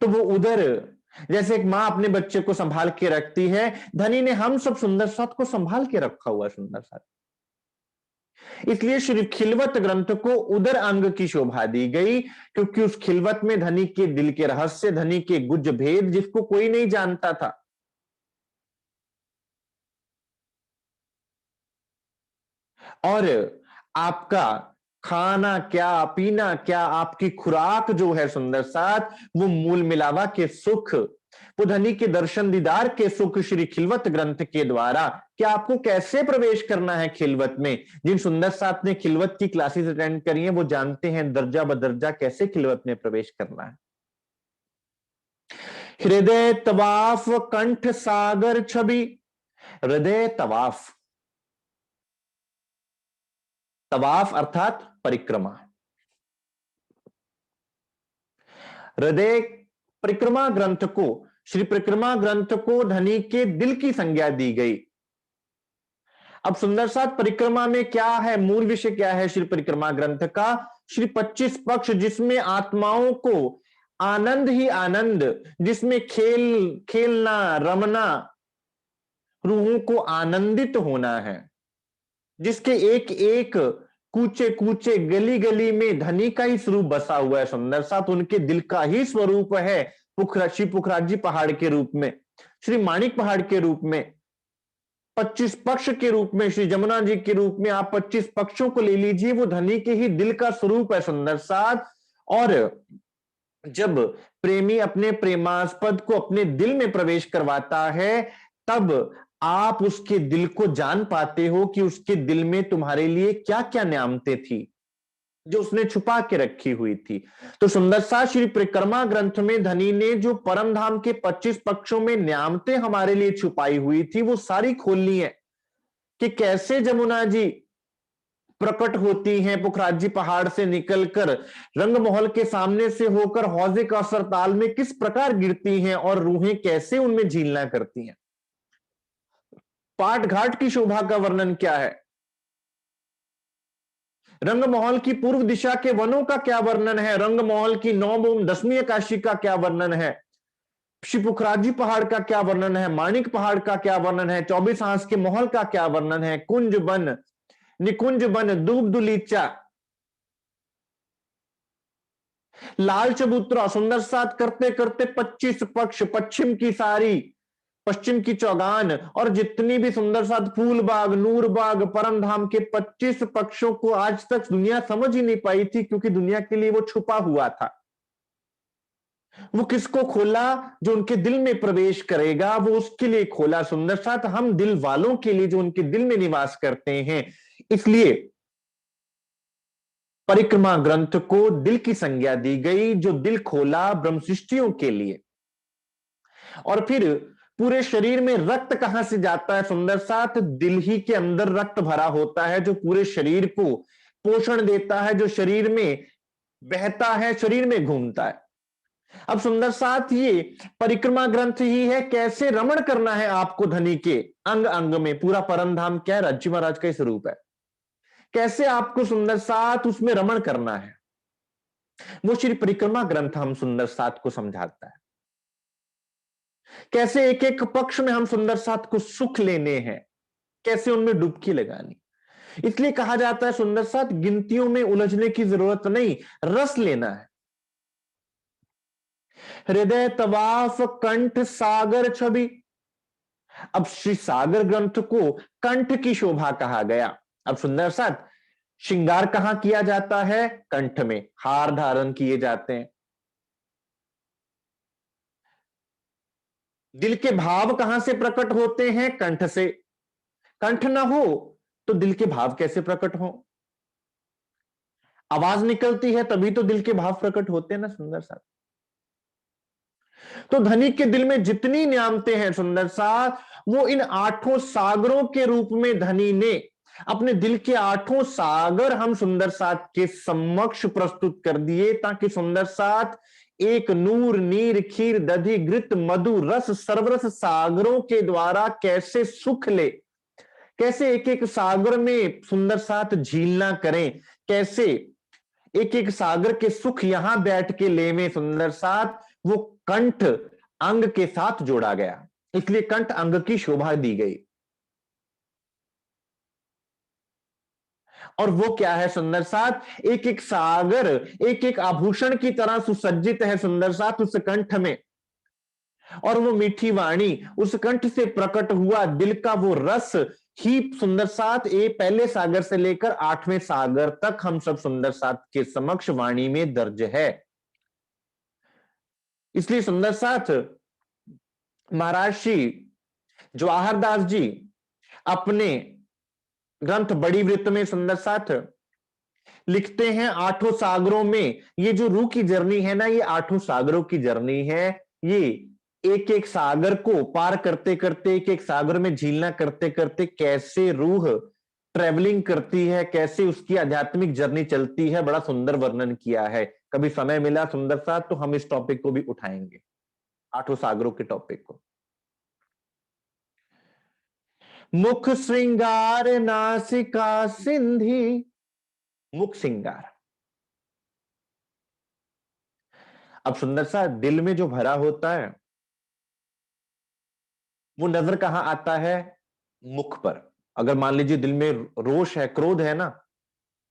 तो वो उदर, जैसे एक मां अपने बच्चे को संभाल के रखती है, धनी ने हम सब सुंदर साथ को संभाल के रखा हुआ है सुंदर साथ। इसलिए श्री खिलवत ग्रंथ को उदर अंग की शोभा दी गई, क्योंकि उस खिलवत में धनी के दिल के रहस्य, धनी के गुज भेद, जिसको कोई नहीं जानता था। और आपका खाना क्या, पीना क्या, आपकी खुराक जो है सुंदर साथ, वो मूल मिलावा के सुख, वो धनी के दर्शन दीदार के सुख श्री खिलवत ग्रंथ के द्वारा। क्या आपको कैसे प्रवेश करना है खिलवत में? जिन सुंदर साथ ने खिलवत की क्लासेस अटेंड करी हैं, वो जानते हैं दर्जा बदर्जा कैसे खिलवत में प्रवेश करना है। हृदय तवाफ कंठ सागर छवि। हृदय तवाफ, तवाफ अर्थात परिक्रमा। हृदय परिक्रमा ग्रंथ को, श्री परिक्रमा ग्रंथ को धनी के दिल की संज्ञा दी गई। अब सुंदर साथ परिक्रमा में क्या है? मूल विषय क्या है श्री परिक्रमा ग्रंथ का? श्री 25 पक्ष, जिसमें आत्माओं को आनंद ही आनंद, जिसमें खेल खेलना, रमना, रूहों को आनंदित होना है, जिसके एक एक कूचे कूचे गली गली में धनी का ही स्वरूप बसा हुआ है सुंदर साथ, उनके दिल का ही स्वरूप है। श्री पुखराज जी पहाड़ के रूप में, श्री माणिक पहाड़ के रूप में, 25 पक्ष के रूप में, श्री जमुना जी के रूप में, आप 25 पक्षों को ले लीजिए, वो धनी के ही दिल का स्वरूप है सुंदर साथ। और जब प्रेमी अपने प्रेमास्पद को अपने दिल में प्रवेश करवाता है, तब आप उसके दिल को जान पाते हो कि उसके दिल में तुम्हारे लिए क्या क्या न्यामतें थी, जो उसने छुपा के रखी हुई थी। तो सुंदर सा श्री परिक्रमा ग्रंथ में धनी ने जो परम धाम के 25 पक्षों में न्यामतें हमारे लिए छुपाई हुई थी, वो सारी खोलनी है कि कैसे जमुना जी प्रकट होती हैं पुखराज जी पहाड़ से निकलकर, रंगमहल के सामने से होकर हौजे का सरताल में किस प्रकार गिरती हैं, और रूहें कैसे उनमें झीलना करती हैं। पाट घाट की शोभा का वर्णन क्या है? रंगमहल की पूर्व दिशा के वनों का क्या वर्णन है, रंगमहल की 9 10वीं काशी का क्या वर्णन है, शिवपुखराजी पहाड़ का क्या वर्णन है, माणिक पहाड़ का क्या वर्णन है, 24 हांस के महल का क्या वर्णन है, कुंज बन, निकुंज बन, दूब दुलीचा, लाल चबूतरा, सुंदर साथ करते करते 25 पक्ष, पश्चिम की सारी, पश्चिम की चौगान, और जितनी भी सुंदर साथ फूल बाग, नूर बाग, परम धाम के 25 पक्षों को आज तक दुनिया समझ ही नहीं पाई थी, क्योंकि दुनिया के लिए वो छुपा हुआ था। वो किसको खोला? जो उनके दिल में प्रवेश करेगा, वो उसके लिए खोला सुंदर साथ, हम दिल वालों के लिए जो उनके दिल में निवास करते हैं। इसलिए परिक्रमा ग्रंथ को दिल की संज्ञा दी गई, जो दिल खोला ब्रह्म सृष्टियों के लिए। और फिर पूरे शरीर में रक्त कहां से जाता है सुंदर साथ? दिल ही के अंदर रक्त भरा होता है, जो पूरे शरीर को पोषण देता है, जो शरीर में बहता है, शरीर में घूमता है। अब सुंदर साथ ये परिक्रमा ग्रंथ ही है, कैसे रमण करना है आपको धनी के अंग अंग में। पूरा परम धाम क्या है? राज्य महाराज का ही स्वरूप है। कैसे आपको सुंदर साथ उसमें रमण करना है, वो श्री परिक्रमा ग्रंथ हम सुंदर साथ को समझाता है। कैसे एक एक पक्ष में हम सुंदर साथ को सुख लेने हैं, कैसे उनमें डुबकी लगानी। इसलिए कहा जाता है सुंदर साथ गिनतियों में उलझने की जरूरत नहीं, रस लेना है। हृदय तवाफ कंठ सागर छवि। अब श्री सागर ग्रंथ को कंठ की शोभा कहा गया। अब सुंदर साथ श्रृंगार कहां किया जाता है? कंठ में हार धारण किए जाते हैं। दिल के भाव कहां से प्रकट होते हैं? कंठ से। कंठ ना हो तो दिल के भाव कैसे प्रकट हो? आवाज निकलती है तभी तो दिल के भाव प्रकट होते हैं ना सुंदर साथ। तो धनिक के दिल में जितनी न्यामतें हैं सुंदर साथ, वो इन 8 सागरों के रूप में धनी ने अपने दिल के 8 सागर हम सुंदर साथ के समक्ष प्रस्तुत कर दिए, ताकि सुंदर साथ एक नूर नीर खीर दधि घृत मधु रस सर्वरस सागरों के द्वारा कैसे सुख ले, कैसे एक एक सागर में सुंदर साथ झीलना करें, कैसे एक एक सागर के सुख यहां बैठ के ले में सुंदर साथ, वो कंठ अंग के साथ जोड़ा गया। इसलिए कंठ अंग की शोभा दी गई। और वो क्या है सुंदर साथ? एक एक सागर एक एक आभूषण की तरह सुसज्जित है सुंदर साथ उस कंठ में। और वो मीठी वाणी, उस कंठ से प्रकट हुआ दिल का वो रस ही सुंदर साथ पहले सागर से लेकर 8वें सागर तक हम सब सुंदर साथ के समक्ष वाणी में दर्ज है। इसलिए सुंदर साथ महाराज श्री जवाहर दास जी अपने ग्रंथ बड़ी वृत्त में सुंदर साथ लिखते हैं, 8 सागरों में ये जो रूह की जर्नी है ना, ये 8 सागरों की जर्नी है। ये एक एक सागर को पार करते करते, एक एक सागर में झीलना करते करते कैसे रूह ट्रेवलिंग करती है, कैसे उसकी आध्यात्मिक जर्नी चलती है, बड़ा सुंदर वर्णन किया है। कभी समय मिला सुंदर साथ तो हम इस टॉपिक को भी उठाएंगे, 8 सागरों के टॉपिक को। मुख श्रृंगार नासिका सिंधी, मुख श्रृंगार। अब सुंदर सा दिल में जो भरा होता है वो नजर कहां आता है? मुख पर। अगर मान लीजिए दिल में रोष है, क्रोध है ना,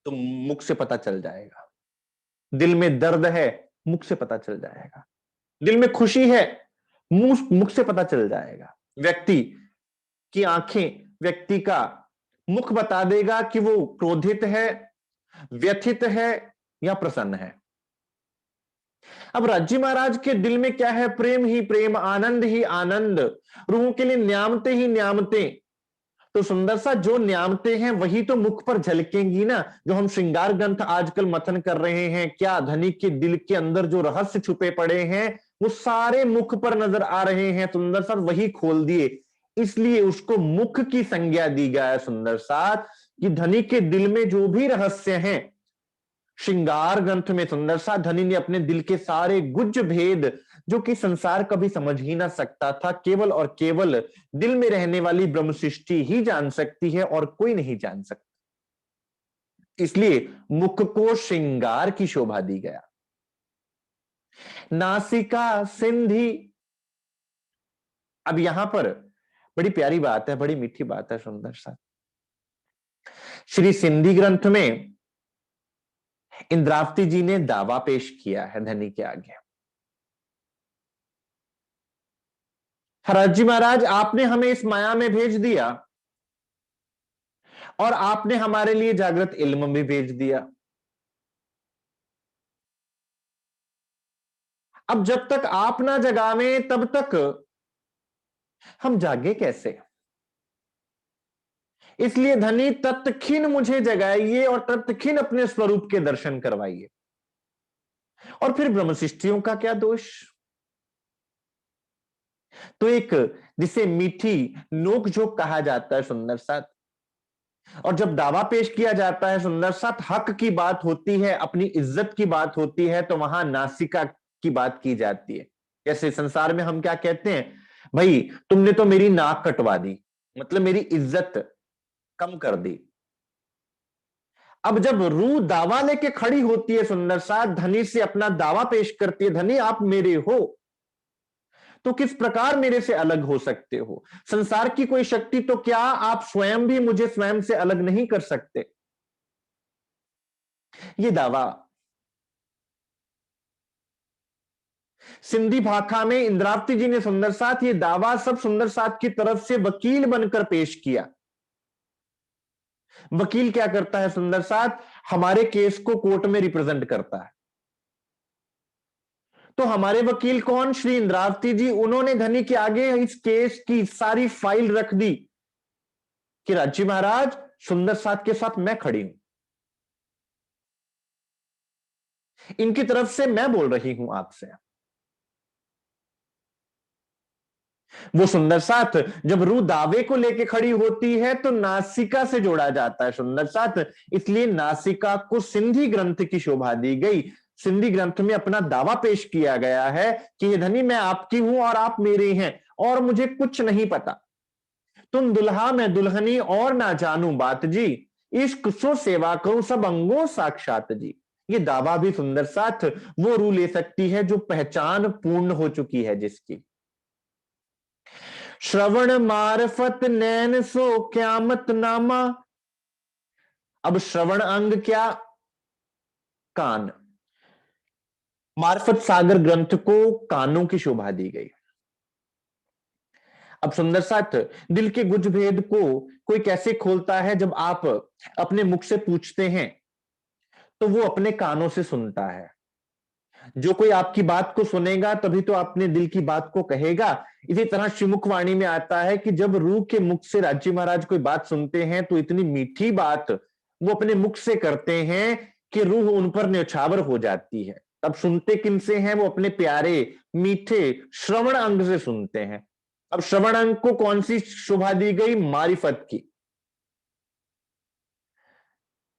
तो मुख से पता चल जाएगा। दिल में दर्द है, मुख से पता चल जाएगा। दिल में खुशी है, मुख से पता चल जाएगा। व्यक्ति की आंखें, व्यक्ति का मुख बता देगा कि वो क्रोधित है, व्यथित है या प्रसन्न है। अब राज्य महाराज के दिल में क्या है? प्रेम ही प्रेम, आनंद ही आनंद, रूहों के लिए न्यामते ही न्यामते। तो सुंदर सा जो न्यामते हैं वही तो मुख पर झलकेंगी ना। जो हम श्रृंगार ग्रंथ आजकल मथन कर रहे हैं, क्या धनिक के दिल के अंदर जो रहस्य छुपे पड़े हैं वो सारे मुख पर नजर आ रहे हैं। सुंदर सा वही खोल दिए, इसलिए उसको मुख की संज्ञा दी गया है सुंदर साथ, कि धनिक के दिल में जो भी रहस्य हैं, श्रृंगार ग्रंथ में सुंदर सा धनी ने अपने दिल के सारे गुज्ज भेद, जो कि संसार कभी समझ ही ना सकता था, केवल और केवल दिल में रहने वाली ब्रह्म सृष्टि ही जान सकती है और कोई नहीं जान सकता। इसलिए मुख को श्रृंगार की शोभा दी गया। नासिका सिंधी, अब यहां पर बड़ी प्यारी बात है, बड़ी मीठी बात है, सुंदर सा। श्री सिंधी ग्रंथ में इंद्रावती जी ने दावा पेश किया है धनी के आगे। हरज जी महाराज, आपने हमें इस माया में भेज दिया और आपने हमारे लिए जागृत इल्म भी भेज दिया। अब जब तक आप ना जगावें तब तक हम जागे कैसे? इसलिए धनी तत्क्षण मुझे जगाइए और तत्क्षण अपने स्वरूप के दर्शन करवाइए। और फिर ब्रह्मशिष्टियों का क्या दोष? तो एक जिसे मीठी नोक-झोंक कहा जाता है, सुंदर साथ, और जब दावा पेश किया जाता है सुंदर साथ, हक की बात होती है, अपनी इज्जत की बात होती है, तो वहां नासिका की बात की जाती है। जैसे संसार में हम क्या कहते हैं, भाई तुमने तो मेरी नाक कटवा दी, मतलब मेरी इज्जत कम कर दी। अब जब रूह दावा लेके खड़ी होती है सुंदर साथ, धनी से अपना दावा पेश करती है, धनी आप मेरे हो, तो किस प्रकार मेरे से अलग हो सकते हो? संसार की कोई शक्ति, तो क्या आप स्वयं भी मुझे स्वयं से अलग नहीं कर सकते? ये दावा सिंधी भाखा में इंद्रावती जी ने सुंदर साथ ये दावा सब सुंदर साथ की तरफ से वकील बनकर पेश किया। वकील क्या करता है सुंदर साथ? हमारे केस को कोर्ट में रिप्रेजेंट करता है। तो हमारे वकील कौन? श्री इंद्रावती जी। उन्होंने धनी के आगे इस केस की सारी फाइल रख दी कि राज्य महाराज, सुंदर साथ के साथ मैं खड़ी हूं, इनकी तरफ से मैं बोल रही हूं आपसे। वो सुंदर साथ जब रूह दावे को लेके खड़ी होती है तो नासिका से जोड़ा जाता है सुंदर साथ, इसलिए नासिका को सिंधी ग्रंथ की शोभा दी गई। सिंधी ग्रंथ में अपना दावा पेश किया गया है कि हे धनी, मैं आपकी हूं और आप मेरे हैं, और मुझे कुछ नहीं पता। तुम दुल्हा मैं दुल्हनी और ना जानू बात जी, इश्क सो सेवा करूं सब अंगों साक्षात जी। ये दावा भी सुंदर साथ वो रूह ले सकती है जो पहचान पूर्ण हो चुकी है जिसकी। श्रवण मार्फत नैन सो क्यामत नामा। अब श्रवण अंग क्या? कान। मार्फत सागर ग्रंथ को कानों की शोभा दी गई। अब सुंदर साथ दिल के गुज भेद को कोई कैसे खोलता है? जब आप अपने मुख से पूछते हैं तो वो अपने कानों से सुनता है। जो कोई आपकी बात को सुनेगा तभी तो अपने दिल की बात को कहेगा। इसी तरह श्रीमुख वाणी में आता है कि जब रूह के मुख से राज्य महाराज कोई बात सुनते हैं तो इतनी मीठी बात वो अपने मुख से करते हैं कि रूह उन पर न्यौछावर हो जाती है। तब सुनते किनसे हैं? वो अपने प्यारे मीठे श्रवण अंग से सुनते हैं। अब श्रवण अंग को कौन सी शोभा दी गई? मारिफत की।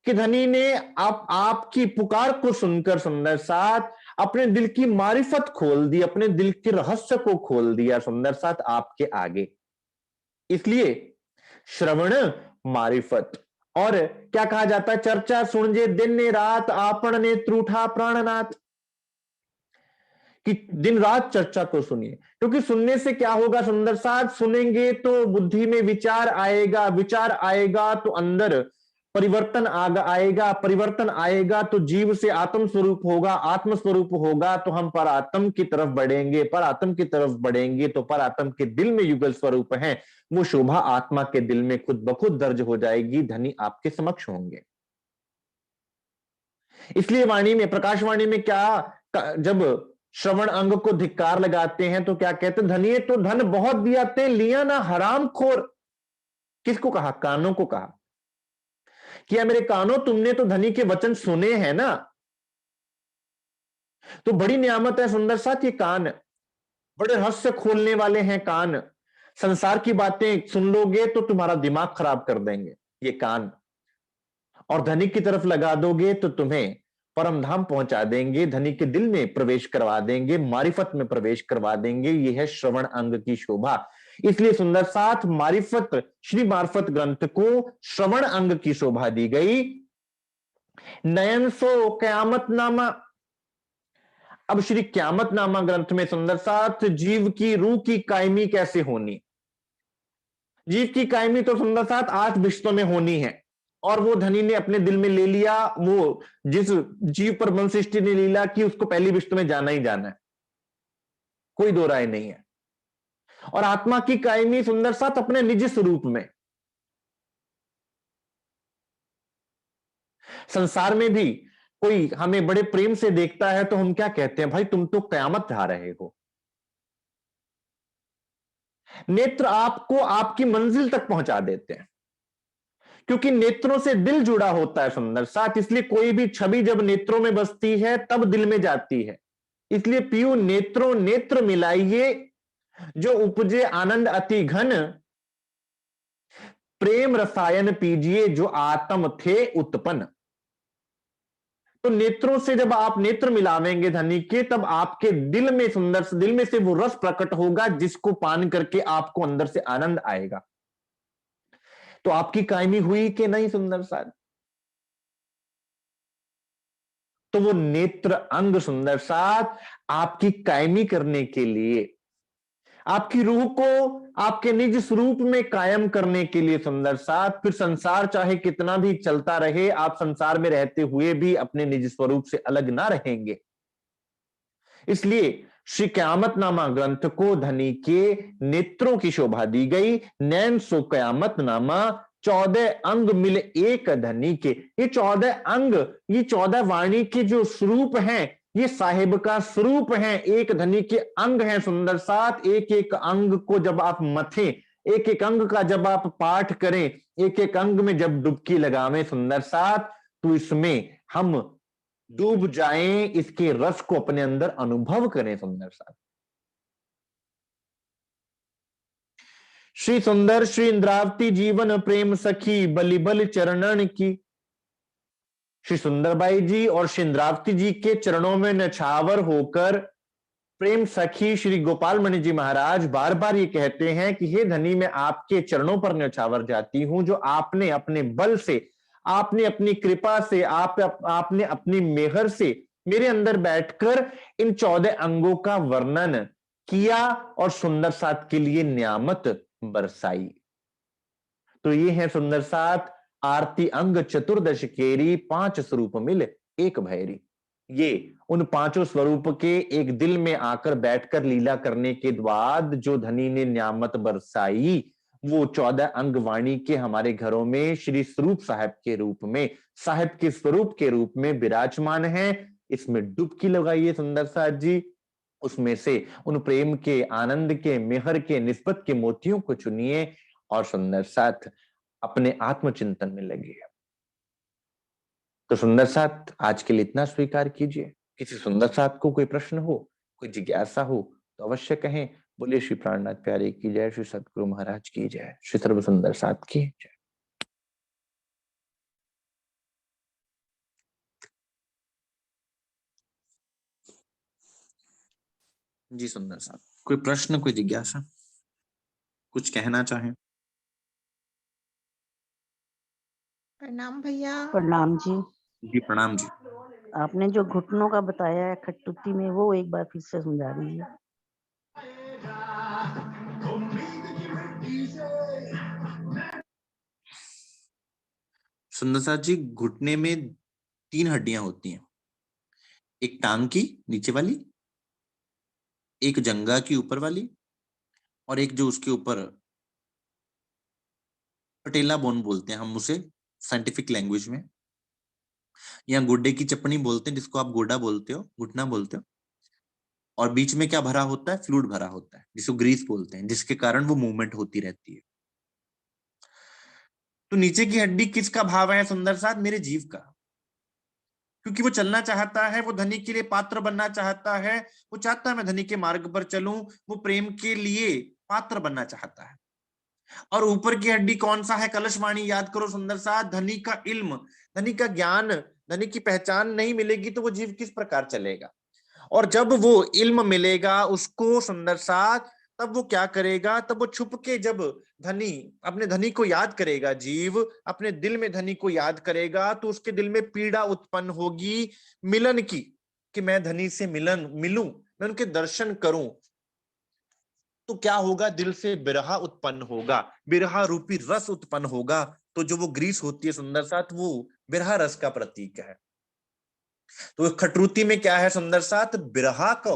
कि धनी ने आपकी पुकार को सुनकर सुंदर साथ अपने दिल की मारिफत खोल दी, अपने दिल के रहस्य को खोल दिया सुंदर साथ आपके आगे। इसलिए श्रवण मारिफत। और क्या कहा जाता है? चर्चा सुनजे दिन ने रात आपन ने त्रूठा प्राणनाथ। कि दिन रात चर्चा को सुनिए, क्योंकि सुनने से क्या होगा सुंदर साथ? सुनेंगे तो बुद्धि में विचार आएगा, विचार आएगा तो अंदर परिवर्तन आएगा, परिवर्तन आएगा तो जीव से आत्म स्वरूप होगा, आत्म स्वरूप होगा तो हम परात्म की तरफ बढ़ेंगे, परात्म की तरफ बढ़ेंगे तो परात्म के दिल में युगल स्वरूप है, वो शोभा आत्मा के दिल में खुद ब खुद दर्ज हो जाएगी। धनी आपके समक्ष होंगे। इसलिए वाणी में, प्रकाशवाणी में क्या, जब श्रवण अंग को धिक्कार लगाते हैं तो क्या कहते हैं? धनिये तो धन बहुत दिया ते लिया ना हराम खोर। किसको कहा? कानों को कहा कि मेरे कानों, तुमने तो धनी के वचन सुने हैं ना, तो बड़ी नियामत है सुंदर साथ ये कान, बड़े रहस्य खोलने वाले हैं कान। संसार की बातें सुन लोगे तो तुम्हारा दिमाग खराब कर देंगे ये कान, और धनी की तरफ लगा दोगे तो तुम्हें परम धाम पहुंचा देंगे, धनी के दिल में प्रवेश करवा देंगे, मारिफत में प्रवेश करवा देंगे। यह है श्रवण अंग की शोभा। इसलिए सुंदर साथ मारिफत, श्री मार्फत ग्रंथ को श्रवण अंग की शोभा दी गई। नयन सो कयामतनामा। अब श्री क्यामतनामा ग्रंथ में सुंदर साथ जीव की रूह की कायमी कैसे होनी, जीव की कायमी तो सुंदर साथ 8 विश्व में होनी है, और वो धनी ने अपने दिल में ले लिया, वो जिस जीव पर मन सृष्टि ने लीला कि उसको पहली विश्व में जाना ही जाना है, कोई दो राय नहीं है। और आत्मा की कायमी सुंदर साथ अपने निज स्वरूप में। संसार में भी कोई हमें बड़े प्रेम से देखता है तो हम क्या कहते हैं, भाई तुम तो कयामत ढा रहे हो। नेत्र आपको आपकी मंजिल तक पहुंचा देते हैं, क्योंकि नेत्रों से दिल जुड़ा होता है सुंदर साथ, इसलिए कोई भी छवि जब नेत्रों में बसती है तब दिल में जाती है। इसलिए पियू नेत्रों नेत्र मिलाइए, जो उपजे आनंद अति घन, प्रेम रसायन पीजिए जो आत्म थे उत्पन्न। तो नेत्रों से जब आप नेत्र मिलावेंगे धनी के, तब आपके दिल में सुंदर से दिल में से वो रस प्रकट होगा जिसको पान करके आपको अंदर से आनंद आएगा। तो आपकी कायमी हुई कि नहीं सुंदर साथ। तो वो नेत्र अंग सुंदर साथ आपकी कायमी करने के लिए, आपकी रूह को आपके निज स्वरूप में कायम करने के लिए सुंदर साथ, फिर संसार चाहे कितना भी चलता रहे, आप संसार में रहते हुए भी अपने निज स्वरूप से अलग ना रहेंगे। इसलिए श्री कयामतनामा ग्रंथ को धनी के नेत्रों की शोभा दी गई। नैन सो कयामतनामा, 14 अंग मिले एक धनी के। ये 14 अंग, ये 14 वाणी के जो स्वरूप हैं, ये साहिब का स्वरूप है, एक धनी के अंग हैं सुंदर साथ। एक एक अंग को जब आप मथें, एक एक अंग का जब आप पाठ करें, एक एक अंग में जब डुबकी लगावें सुंदर साथ, तो इसमें हम डूब जाएं, इसके रस को अपने अंदर अनुभव करें सुंदर साथ। श्री सुंदर श्री इंद्रावती जीवन प्रेम सखी बलिबल चरणन की। श्री सुंदरबाई जी और श्री इंद्रावती जी के चरणों में नछावर होकर प्रेम सखी श्री गोपाल मणि जी महाराज बार बार ये कहते हैं कि हे धनी, मैं आपके चरणों पर न्यौछावर जाती हूं, जो आपने अपने बल से, आपने अपनी कृपा से, आपने अपनी मेहर से मेरे अंदर बैठकर इन 14 अंगों का वर्णन किया और सुंदर साथ के लिए नियामत बरसाई। तो ये है सुंदर साथ आरती अंग चतुर्दश केरी, 5 स्वरूप मिल एक भैरी। ये उन 5 स्वरूप के एक दिल में आकर बैठकर लीला करने के बाद जो धनी ने नियामत बरसाई, वो 14 अंग वाणी के हमारे घरों में श्री स्वरूप साहब के रूप में, साहब के स्वरूप के रूप में विराजमान है। इसमें डुबकी लगाइए सुंदर साथ जी, उसमें से उन प्रेम के, आनंद के, मेहर के, निस्बत के मोतियों को चुनिए और सुंदर साथ अपने आत्मचिंतन में लगिए। तो सुंदर साथ आज के लिए इतना स्वीकार कीजिए। किसी सुंदर साथ को कोई प्रश्न हो, कोई जिज्ञासा हो तो अवश्य कहें। बोलिए श्री प्राणनाथ प्यारे की जय, श्री सतगुरु महाराज की जय, श्री सर्व सुंदर साथ की जय। जी सुंदर साथ, कोई प्रश्न, कोई जिज्ञासा, कुछ कहना चाहें? प्रणाम भैया। प्रणाम जी। जी प्रणाम जी। आपने जो घुटनों का बताया है खटुती में, वो एक बार फिर से समझा दीजिए। सुंदर साथ जी, घुटने में 3 हड्डियां होती हैं, एक टांग की नीचे वाली, एक जंघा की ऊपर वाली, और एक जो उसके ऊपर पटेला बोन बोलते हैं हम उसे साइंटिफिक लैंग्वेज में, या गुड्डे की चपनी बोलते हैं जिसको आप गोडा बोलते हो, घुटना बोलते हो। और बीच में क्या भरा होता है? फ्लूइड भरा होता है जिसको ग्रीस बोलते हैं, जिसके कारण वो मूवमेंट होती रहती है। तो नीचे की हड्डी किसका भाव है सुंदर साथ? मेरे जीव का, क्योंकि वो चलना चाहता है, वो धनी के लिए पात्र बनना चाहता है, वो चाहता है मैं धनी के मार्ग पर चलूं, वो प्रेम के लिए पात्र बनना चाहता है। और ऊपर की हड्डी कौन सा है? कलशवाणी याद करो सुंदर साथ, धनी का इल्म, धनी का ज्ञान, धनी की पहचान नहीं मिलेगी तो वो जीव किस प्रकार चलेगा। और जब वो इल्म मिलेगा उसको सुंदर साथ, तब वो क्या करेगा, तब वो छुप के जब धनी अपने धनी को याद करेगा, जीव अपने दिल में धनी को याद करेगा, तो उसके दिल में पीड़ा उत्पन्न होगी मिलन की, कि मैं धनी से मिलूं, मैं उनके दर्शन करूं। तो क्या होगा, दिल से बिरहा उत्पन्न होगा, बिरहा रूपी रस उत्पन्न होगा। तो जो वो ग्रीस होती है सुंदर साथ, वो बिरहा रस का प्रतीक है। तो खटरुती में क्या है सुंदर साथ, बिरहा को,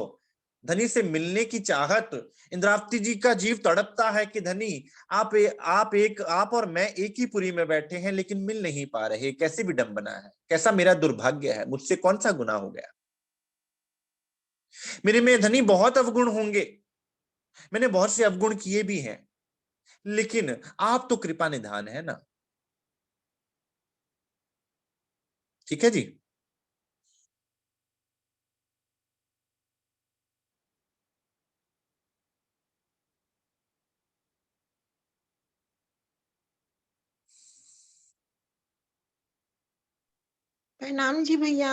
धनी से मिलने की चाहत। इंद्रावती जी का जीव तड़पता है कि धनी आप और मैं एक ही पुरी में बैठे हैं, लेकिन मिल नहीं पा रहे, कैसी विडंबना है, कैसा मेरा दुर्भाग्य है, मुझसे कौन सा गुनाह हो गया, मेरे में धनी बहुत अवगुण होंगे, मैंने बहुत से अवगुण किए भी हैं, लेकिन आप तो कृपा निधान है ना। ठीक है जी। प्रणाम जी भैया।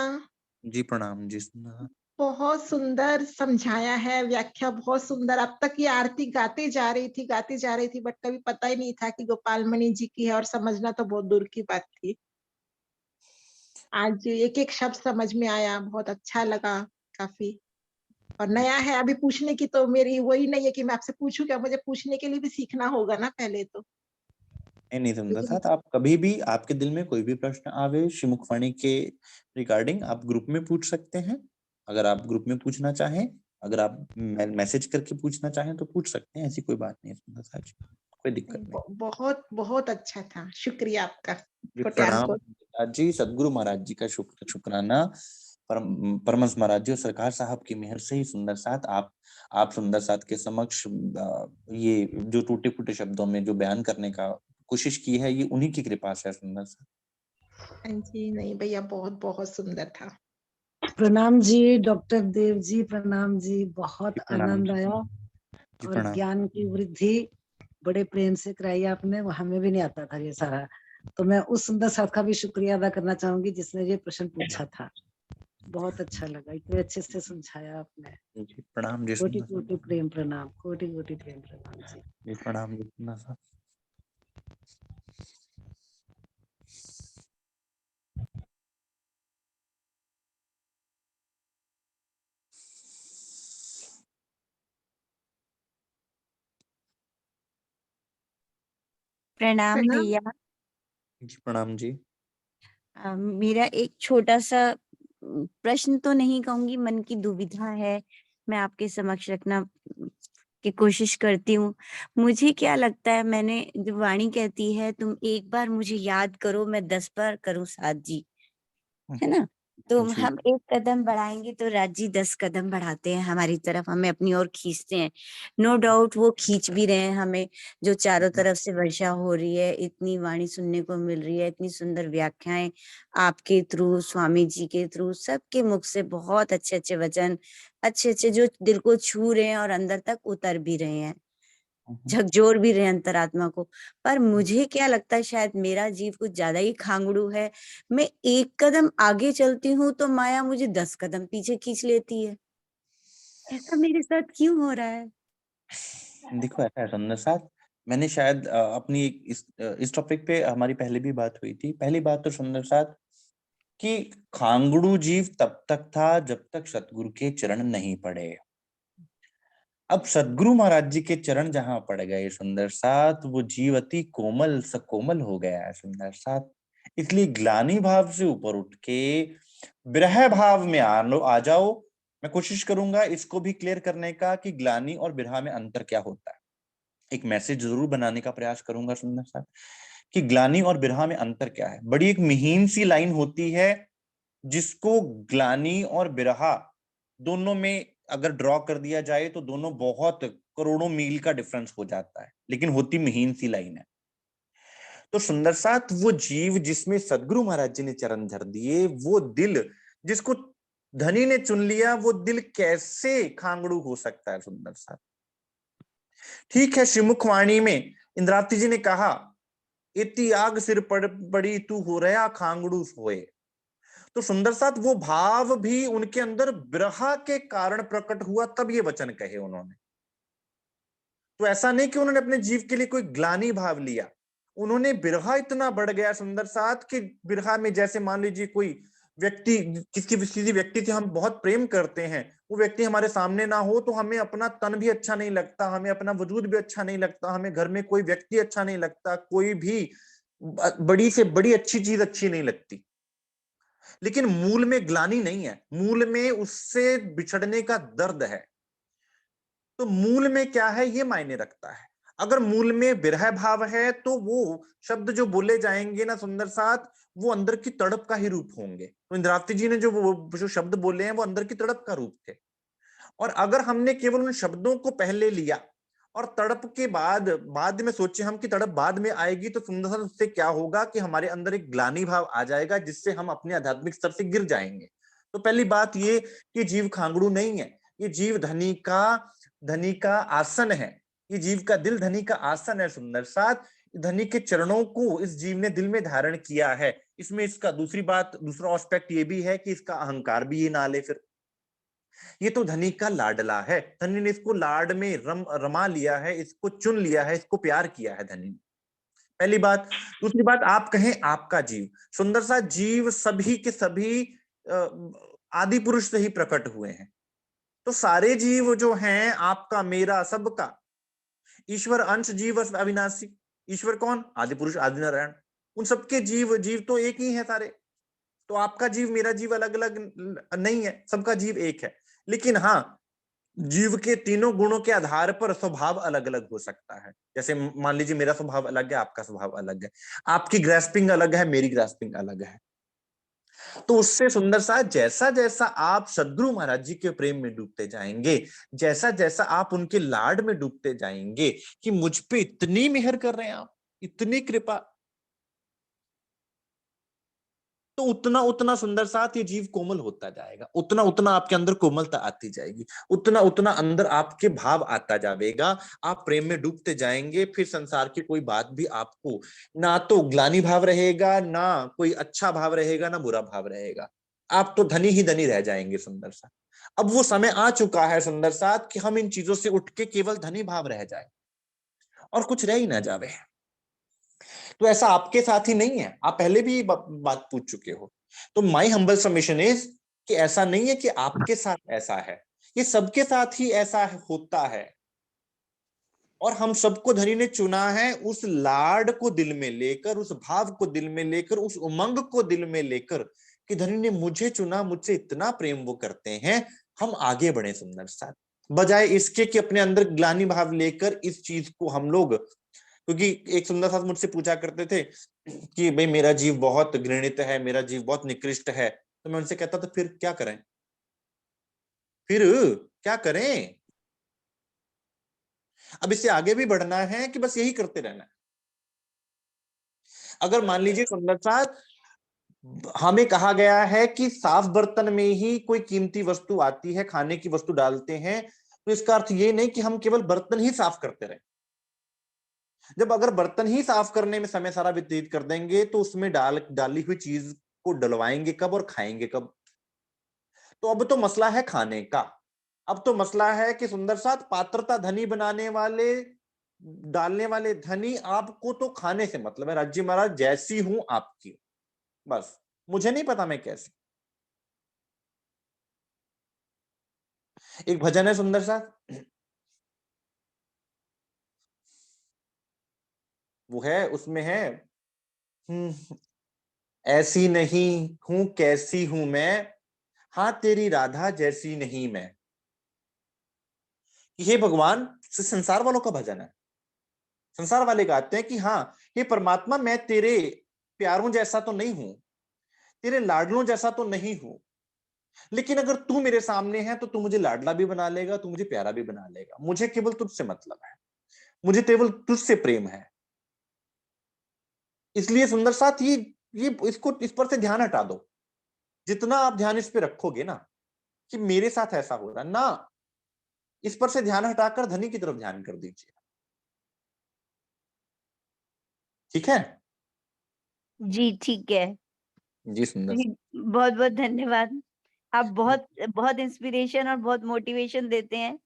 जी प्रणाम जी सुंदर। बहुत सुंदर समझाया है, व्याख्या बहुत सुंदर। अब तक ये आरती गाती जा रही थी, बट कभी पता ही नहीं था कि गोपाल मणि जी की है, और समझना तो बहुत दूर की बात थी। आज एक एक शब्द समझ में आया, बहुत अच्छा लगा काफी। और नया है अभी पूछने की, तो मेरी वही नहीं है कि मैं आपसे पूछूं क्या, मुझे पूछने के लिए भी सीखना होगा ना पहले तो। नहीं सुंदर क्योंकि साथ, आप कभी भी आपके दिल में कोई भी प्रश्न आवे श्रीमुखवाणी के रिगार्डिंग, आप ग्रुप में पूछ सकते हैं। अगर आप ग्रुप में पूछना चाहें, अगर आप मैसेज करके पूछना चाहें तो पूछ सकते हैं, ऐसी कोई बात नहीं है सुंदर साथ जी, कोई दिक्कत नहीं। बहुत बहुत अच्छा था, शुक्रिया आपका। जी कोट्यान प्रणाम को महाराज जी, सदगुरु महाराज जी का शुक्राना। परमहंस महाराज जी और सरकार साहब की मेहर से ही सुंदर साथ आप सुंदर साथ के समक्ष ये जो टूटे फूटे शब्दों में जो बयान करने का कोशिश की है, ये उन्हीं की कृपा से है सुंदर साथ। जी नहीं भैया, बहुत बहुत सुंदर था। प्रणाम जी डॉक्टर देव जी, प्रणाम जी, बहुत जी प्रणाम आनंद जी। आया। जी और प्रणाम। ज्ञान की वृद्धि बड़े प्रेम से कराई आपने, वो हमें भी नहीं आता था ये सारा। तो मैं उस सुंदर साथ का भी शुक्रिया अदा करना चाहूंगी जिसने ये प्रश्न पूछा था। बहुत अच्छा लगा, इतने अच्छे से समझाया आपने। जी प्रणाम जी कोटि सुंदर साथ। कोटि प्रेम प्रणाम, कोटि कोटि प्रेम प्रणाम जी। जी प्रणाम जी सुंदर साथ। प्रणाम प्रणाम। भैया। जी प्रणाम जी। मेरा एक छोटा सा प्रश्न तो नहीं कहूंगी, मन की दुविधा है, मैं आपके समक्ष रखना की कोशिश करती हूँ। मुझे क्या लगता है, मैंने जो वाणी कहती है तुम एक बार मुझे याद करो, मैं 10 बार करूं साथ जी, है ना। तो जी हम एक कदम बढ़ाएंगे तो राजी 10 कदम बढ़ाते हैं हमारी तरफ, हमें अपनी ओर खींचते हैं। नो डाउट वो खींच भी रहे हैं हमें, जो चारों तरफ से वर्षा हो रही है, इतनी वाणी सुनने को मिल रही है, इतनी सुंदर व्याख्याएं आपके थ्रू, स्वामी जी के थ्रू, सबके मुख से बहुत अच्छे अच्छे वचन, अच्छे अच्छे जो दिल को छू रहे हैं और अंदर तक उतर भी रहे हैं, झकझोर भी रहे हैं अंतरात्मा को। पर मुझे क्या लगता है, शायद मेरा जीव कुछ ज्यादा ही खांगड़ू है। मैं एक कदम आगे चलती हूँ तो माया मुझे 10 कदम पीछे खींच लेती है। ऐसा मेरे साथ क्यों हो रहा है? देखो ऐसा है सुंदर साथ, मैंने शायद अपनी इस टॉपिक पे हमारी पहले भी बात हुई थी। पहली बात तो सुंदर साथ कि खांगड़ू जीव तब तक था जब तक सतगुरु के चरण नहीं पड़े। अब सदगुरु महाराज जी के चरण जहां पड़ गए सुंदर साथ, वो जीव अति कोमल सकोमल हो गया है सुंदर साथ। इसलिए ग्लानि भाव से ऊपर उठ के विरह भाव में आ जाओ। मैं कोशिश करूंगा इसको भी क्लियर करने का कि ग्लानि और विरह में अंतर क्या होता है। एक मैसेज जरूर बनाने का प्रयास करूंगा सुंदर साथ कि ग्लानि और विरह में अंतर क्या है। बड़ी एक महीन सी लाइन होती है जिसको ग्लानि और विरह दोनों में अगर ड्रॉ कर दिया जाए तो दोनों बहुत करोड़ों मील का डिफरेंस हो जाता है, लेकिन होती महीन सी लाइन है। तो सुंदर साथ वो जीव जिसमें सदगुरु महाराज जी ने चरण धर दिए, वो दिल जिसको धनी ने चुन लिया, वो दिल कैसे खांगड़ू हो सकता है सुंदर साथ। ठीक है, श्रीमुख वाणी में इंद्रावती जी ने कहा, इति आग सिर पड़ी तू हो रहा खांगड़ू सोए। तो सुंदर साथ वो भाव भी उनके अंदर विरह के कारण प्रकट हुआ, तब ये वचन कहे उन्होंने। तो ऐसा नहीं कि उन्होंने अपने जीव के लिए कोई ग्लानि भाव लिया, उन्होंने बिरहा इतना बढ़ गया सुंदर साथ कि बिरहा में जैसे मान लीजिए कोई व्यक्ति, किसी व्यक्ति से हम बहुत प्रेम करते हैं, वो व्यक्ति हमारे सामने ना हो तो हमें अपना तन भी अच्छा नहीं लगता, हमें अपना वजूद भी अच्छा नहीं लगता, हमें घर में कोई व्यक्ति अच्छा नहीं लगता, कोई भी बड़ी से बड़ी अच्छी चीज अच्छी नहीं लगती। लेकिन मूल में ग्लानि नहीं है, मूल में उससे बिछड़ने का दर्द है। तो मूल में क्या है ये मायने रखता है। अगर मूल में विरह भाव है तो वो शब्द जो बोले जाएंगे ना सुंदर साथ, वो अंदर की तड़प का ही रूप होंगे। तो इंद्रावती जी ने जो शब्द बोले हैं वो अंदर की तड़प का रूप थे। और अगर हमने केवल उन शब्दों को पहले लिया और तड़प के बाद में सोचे हम कि तड़प बाद में आएगी, तो सुंदर साथ उससे क्या होगा कि हमारे अंदर एक ग्लानि भाव आ जाएगा, जिससे हम अपने आध्यात्मिक स्तर से गिर जाएंगे। तो पहली बात ये कि जीव खांगड़ू नहीं है, ये जीव धनी का आसन है, ये जीव का दिल धनी का आसन है सुंदर साथ। धनी के चरणों को इस जीव ने दिल में धारण किया है। इसमें इसका दूसरा एस्पेक्ट ये भी है कि इसका अहंकार भी ये ना ले। फिर ये तो धनी का लाडला है, धनी ने इसको लाड में रमा लिया है, इसको चुन लिया है, इसको प्यार किया है धनी ने। पहली बात। दूसरी बात, आप कहें आपका जीव, सुंदर सा जीव सभी के सभी आदि पुरुष से ही प्रकट हुए हैं। तो सारे जीव जो हैं, आपका मेरा सबका, ईश्वर अंश जीव अविनाशी। ईश्वर कौन? आदि पुरुष आदि नारायण। उन सबके जीव तो एक ही है सारे। तो आपका जीव मेरा जीव अलग अलग नहीं है, सबका जीव एक है। लेकिन हाँ, जीव के तीनों गुणों के आधार पर स्वभाव अलग अलग हो सकता है। जैसे मान लीजिए मेरा स्वभाव अलग है, आपका स्वभाव अलग है, आपकी ग्रास्पिंग अलग है, मेरी ग्रास्पिंग अलग है। तो उससे सुंदर सा, जैसा जैसा आप सद्गुरु महाराज जी के प्रेम में डूबते जाएंगे, जैसा जैसा आप उनके लाड में डूबते जाएंगे कि मुझ पे इतनी मेहर कर रहे हैं आप, इतनी कृपा, तो उतना उतना सुंदर साथ ये जीव कोमल होता जाएगा, उतना उतना आपके अंदर कोमलता आती जाएगी, उतना उतना अंदर आपके भाव आता जाएगा। आप प्रेम में डूबते जाएंगे, फिर संसार की कोई बात भी आपको ना तो ग्लानि भाव रहेगा, ना कोई अच्छा भाव रहेगा, ना बुरा भाव रहेगा। आप तो धनी ही धनी रह जाएंगे सुंदर सा। अब वो समय आ चुका है सुंदर साथ कि हम इन चीजों से उठ के केवल धनी भाव रह जाए और कुछ रह ही ना जावे। तो ऐसा आपके साथ ही नहीं है, आप पहले भी बात पूछ चुके हो। तो माई हम्बल सबमिशन इज कि ऐसा नहीं है कि आपके साथ ऐसा है, ये सबके साथ ही ऐसा होता है। और हम सबको धनी ने चुना है उस लाड को दिल में लेकर, उस भाव को दिल में लेकर, उस उमंग को दिल में लेकर कि धनी ने मुझे चुना, मुझसे इतना प्रेम वो करते हैं, हम आगे बढ़े सुंदर साथ। बजाय इसके कि अपने अंदर ग्लानि भाव लेकर इस चीज को हम लोग, क्योंकि एक सुंदर साथ मुझसे पूछा करते थे कि भाई मेरा जीव बहुत घृणित है, मेरा जीव बहुत निकृष्ट है, तो मैं उनसे कहता था फिर क्या करें, फिर क्या करें? अब इससे आगे भी बढ़ना है कि बस यही करते रहना है। अगर मान लीजिए सुंदर साथ हमें कहा गया है कि साफ बर्तन में ही कोई कीमती वस्तु आती है, खाने की वस्तु डालते हैं, तो इसका अर्थ ये नहीं कि हम केवल बर्तन ही साफ करते रहें। जब अगर बर्तन ही साफ करने में समय सारा व्यतीत कर देंगे तो उसमें डाली हुई चीज को डलवाएंगे कब और खाएंगे कब? तो अब तो मसला है खाने का। अब तो मसला है कि सुंदर साथ पात्रता धनी बनाने वाले, डालने वाले धनी, आपको तो खाने से मतलब है। राज्य महाराज जैसी हूं आपकी, बस मुझे नहीं पता मैं कैसी। एक भजन है सुंदर साथ, वो है, उसमें है ऐसी नहीं हूं कैसी हूं मैं, हाँ तेरी राधा जैसी नहीं मैं। ये भगवान संसार वालों का भजन है। संसार वाले गाते हैं कि हाँ हे परमात्मा, मैं तेरे प्यारों जैसा तो नहीं हूं, तेरे लाडलों जैसा तो नहीं हूं, लेकिन अगर तू मेरे सामने है तो तू मुझे लाडला भी बना लेगा, तू मुझे प्यारा भी बना लेगा। मुझे केवल तुझसे मतलब है, मुझे केवल तुझसे प्रेम है। इसलिए सुंदर साथ ये इस पर से ध्यान हटा दो। जितना आप ध्यान इस पे रखोगे ना कि मेरे साथ ऐसा हो रहा ना, इस पर से ध्यान हटाकर धनी की तरफ ध्यान कर दीजिए। ठीक है जी ठीक है। जी सुंदर। जी, बहुत-बहुत धन्यवाद। आप बहुत बहुत इंस्पिरेशन और बहुत मोटिवेशन देते हैं।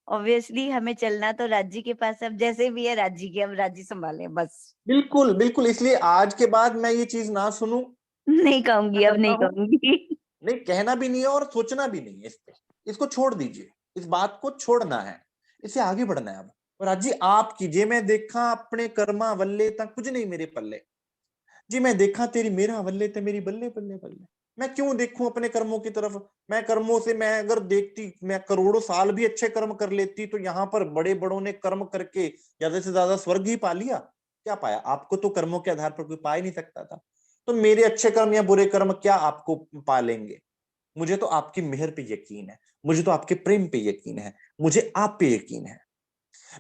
ऑब्वियसली हमें चलना तो राज्य के पास, अब जैसे भी है राज्य की, अब राज्य संभाले बस। बिल्कुल बिल्कुल, इसलिए आज के बाद मैं ये चीज ना सुनूं, नहीं कहूंगी, अब नहीं करता हूं, कहूंगी। नहीं कहना भी नहीं है और सोचना भी नहीं है इस पे, इसको छोड़ दीजिए, इस बात को छोड़ना है, इससे आगे बढ़ना है। अब और आज जी आप कीजिए, मैं देखा अपने कर्मा वल्ले तक कुछ नहीं मेरे पल्ले, जी मैं देखा तेरी मेरा वल्ले ते मेरी बल्ले बल्ले बल्ले, मैं क्यों देखूं अपने कर्मों की तरफ, मैं कर्मों से, मैं अगर देखती, मैं करोड़ों साल भी अच्छे कर्म कर लेती तो यहाँ पर बड़े बड़ों ने कर्म करके ज्यादा से ज्यादा स्वर्ग ही पा लिया, क्या पाया? आपको तो कर्मों के आधार पर कोई पा ही नहीं सकता था, तो मेरे अच्छे कर्म या बुरे कर्म क्या आपको पा लेंगे? मुझे तो आपकी मेहर पे यकीन है, मुझे तो आपके प्रेम पे यकीन है, मुझे आप पे यकीन है।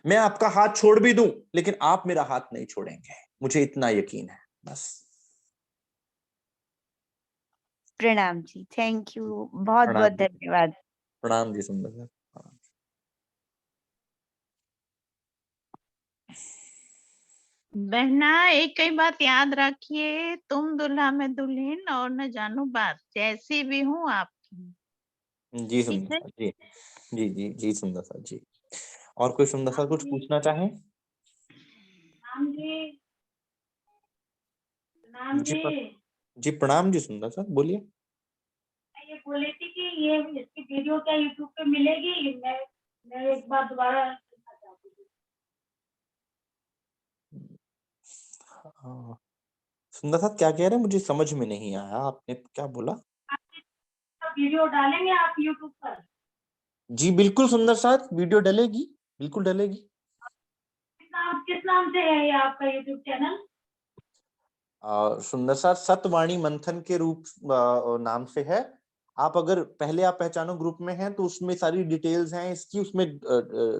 मैं आपका हाथ छोड़ भी दूं लेकिन आप मेरा हाथ नहीं छोड़ेंगे, मुझे इतना यकीन है, बस। प्रणाम जी, थैंक यू, बहुत प्रणाम बहुत जी, धन्यवाद। प्रणाम जी सुंदर सर। बहना एक ही बात याद रखिए, तुम दुल्हा में दुल्हन और न जानो बात, जैसी भी हूँ आपकी। जी ठीक सुंदर है। सर जी, जी जी जी सुंदर सर जी। और कोई सुंदर सर कुछ पूछना चाहें? नाम जी, नाम जी जी, जी प्रणाम जी सुंदर सर, बोलिए। मैं ये बोली थी कि ये इसकी वीडियो क्या यूट्यूब पे मिलेगी? मैं एक बार दोबारा सुनना चाहती थी। हाँ, सुंदर सर क्या कह रहे हैं, मुझे समझ में नहीं आया, आपने क्या बोला? वीडियो डालेंगे आप यूट्यूब पर? जी बिल्कुल सुंदर सर, वीडियो डलेगी, बिल्कुल डलेगी। किस नाम से है ये आपका यूट्यूब चैनल? सुंदर सर सतवाणी मंथन के रूप नाम से है। आप अगर पहले आप पहचानो ग्रुप में हैं तो उसमें सारी डिटेल्स हैं इसकी, उसमें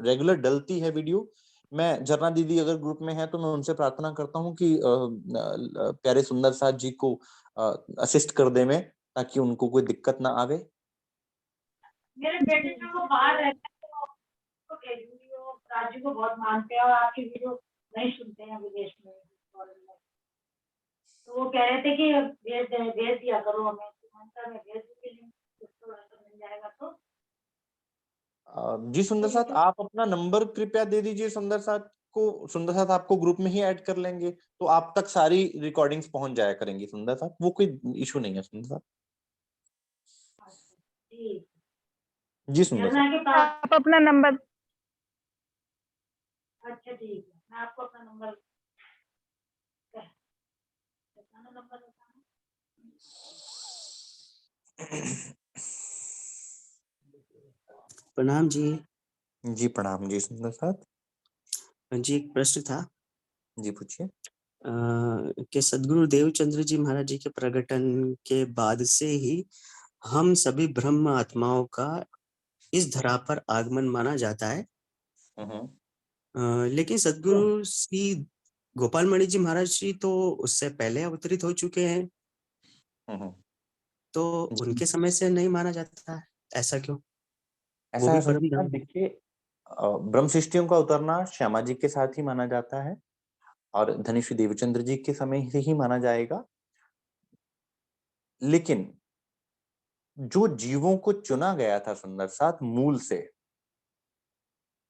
रेगुलर डलती है वीडियो। मैं झरना दीदी अगर ग्रुप में है तो मैं उनसे प्रार्थना करता हूँ कि प्यारे सुंदर साथ जी को असिस्ट कर दे में, ताकि उनको कोई दिक्कत ना आवे। मेरे बेटे जो वो बाहर रहते हैं तो उसको भेजूंगी, वो राजू को बहुत मानते हैं और आपकी वीडियो नहीं सुनते हैं विदेश में, फॉरेन में। तो वो कह रहे थे कि भेज दिया करो हमें, तो मैं भेज दूंगी लिंक, उसको मिल जाएगा तो। जी सुंदर साथ आप अपना नंबर कृपया दे दीजिए सुंदर साथ को, सुंदर साथ आपको ग्रुप में ही ऐड कर लेंगे तो आप तक सारी रिकॉर्डिंग्स पहुंच जाया करेंगी सुंदर साथ, वो कोई इशू नहीं है सुंदर साथ। ठीक, जी सुंदर साथ। झरना के पास। आप अपना नंबर, अच्छा ठीक है, मैं आपको अपना नंबर बताना। प्रणाम जी। जी प्रणाम जी सुंदर साथ। जी एक प्रश्न था जी पूछिए। कि सदगुरु देवचंद्र जी महाराज जी के प्रकटन के बाद से ही हम सभी ब्रह्म आत्माओं का इस धरा पर आगमन माना जाता है। लेकिन सदगुरु श्री गोपाल मणि जी महाराज जी तो उससे पहले अवतरित हो चुके हैं, तो उनके समय से नहीं माना जाता है, ऐसा क्यों? वो ऐसा भी है परम सुंदर साथ, धाम। देखिए ब्रह्म सृष्टियों का उतरना श्यामा जी के साथ ही माना जाता है और धनिश्री देवचंद्र जी के समय से ही माना जाएगा। लेकिन जो जीवों को चुना गया था सुंदर साथ मूल से,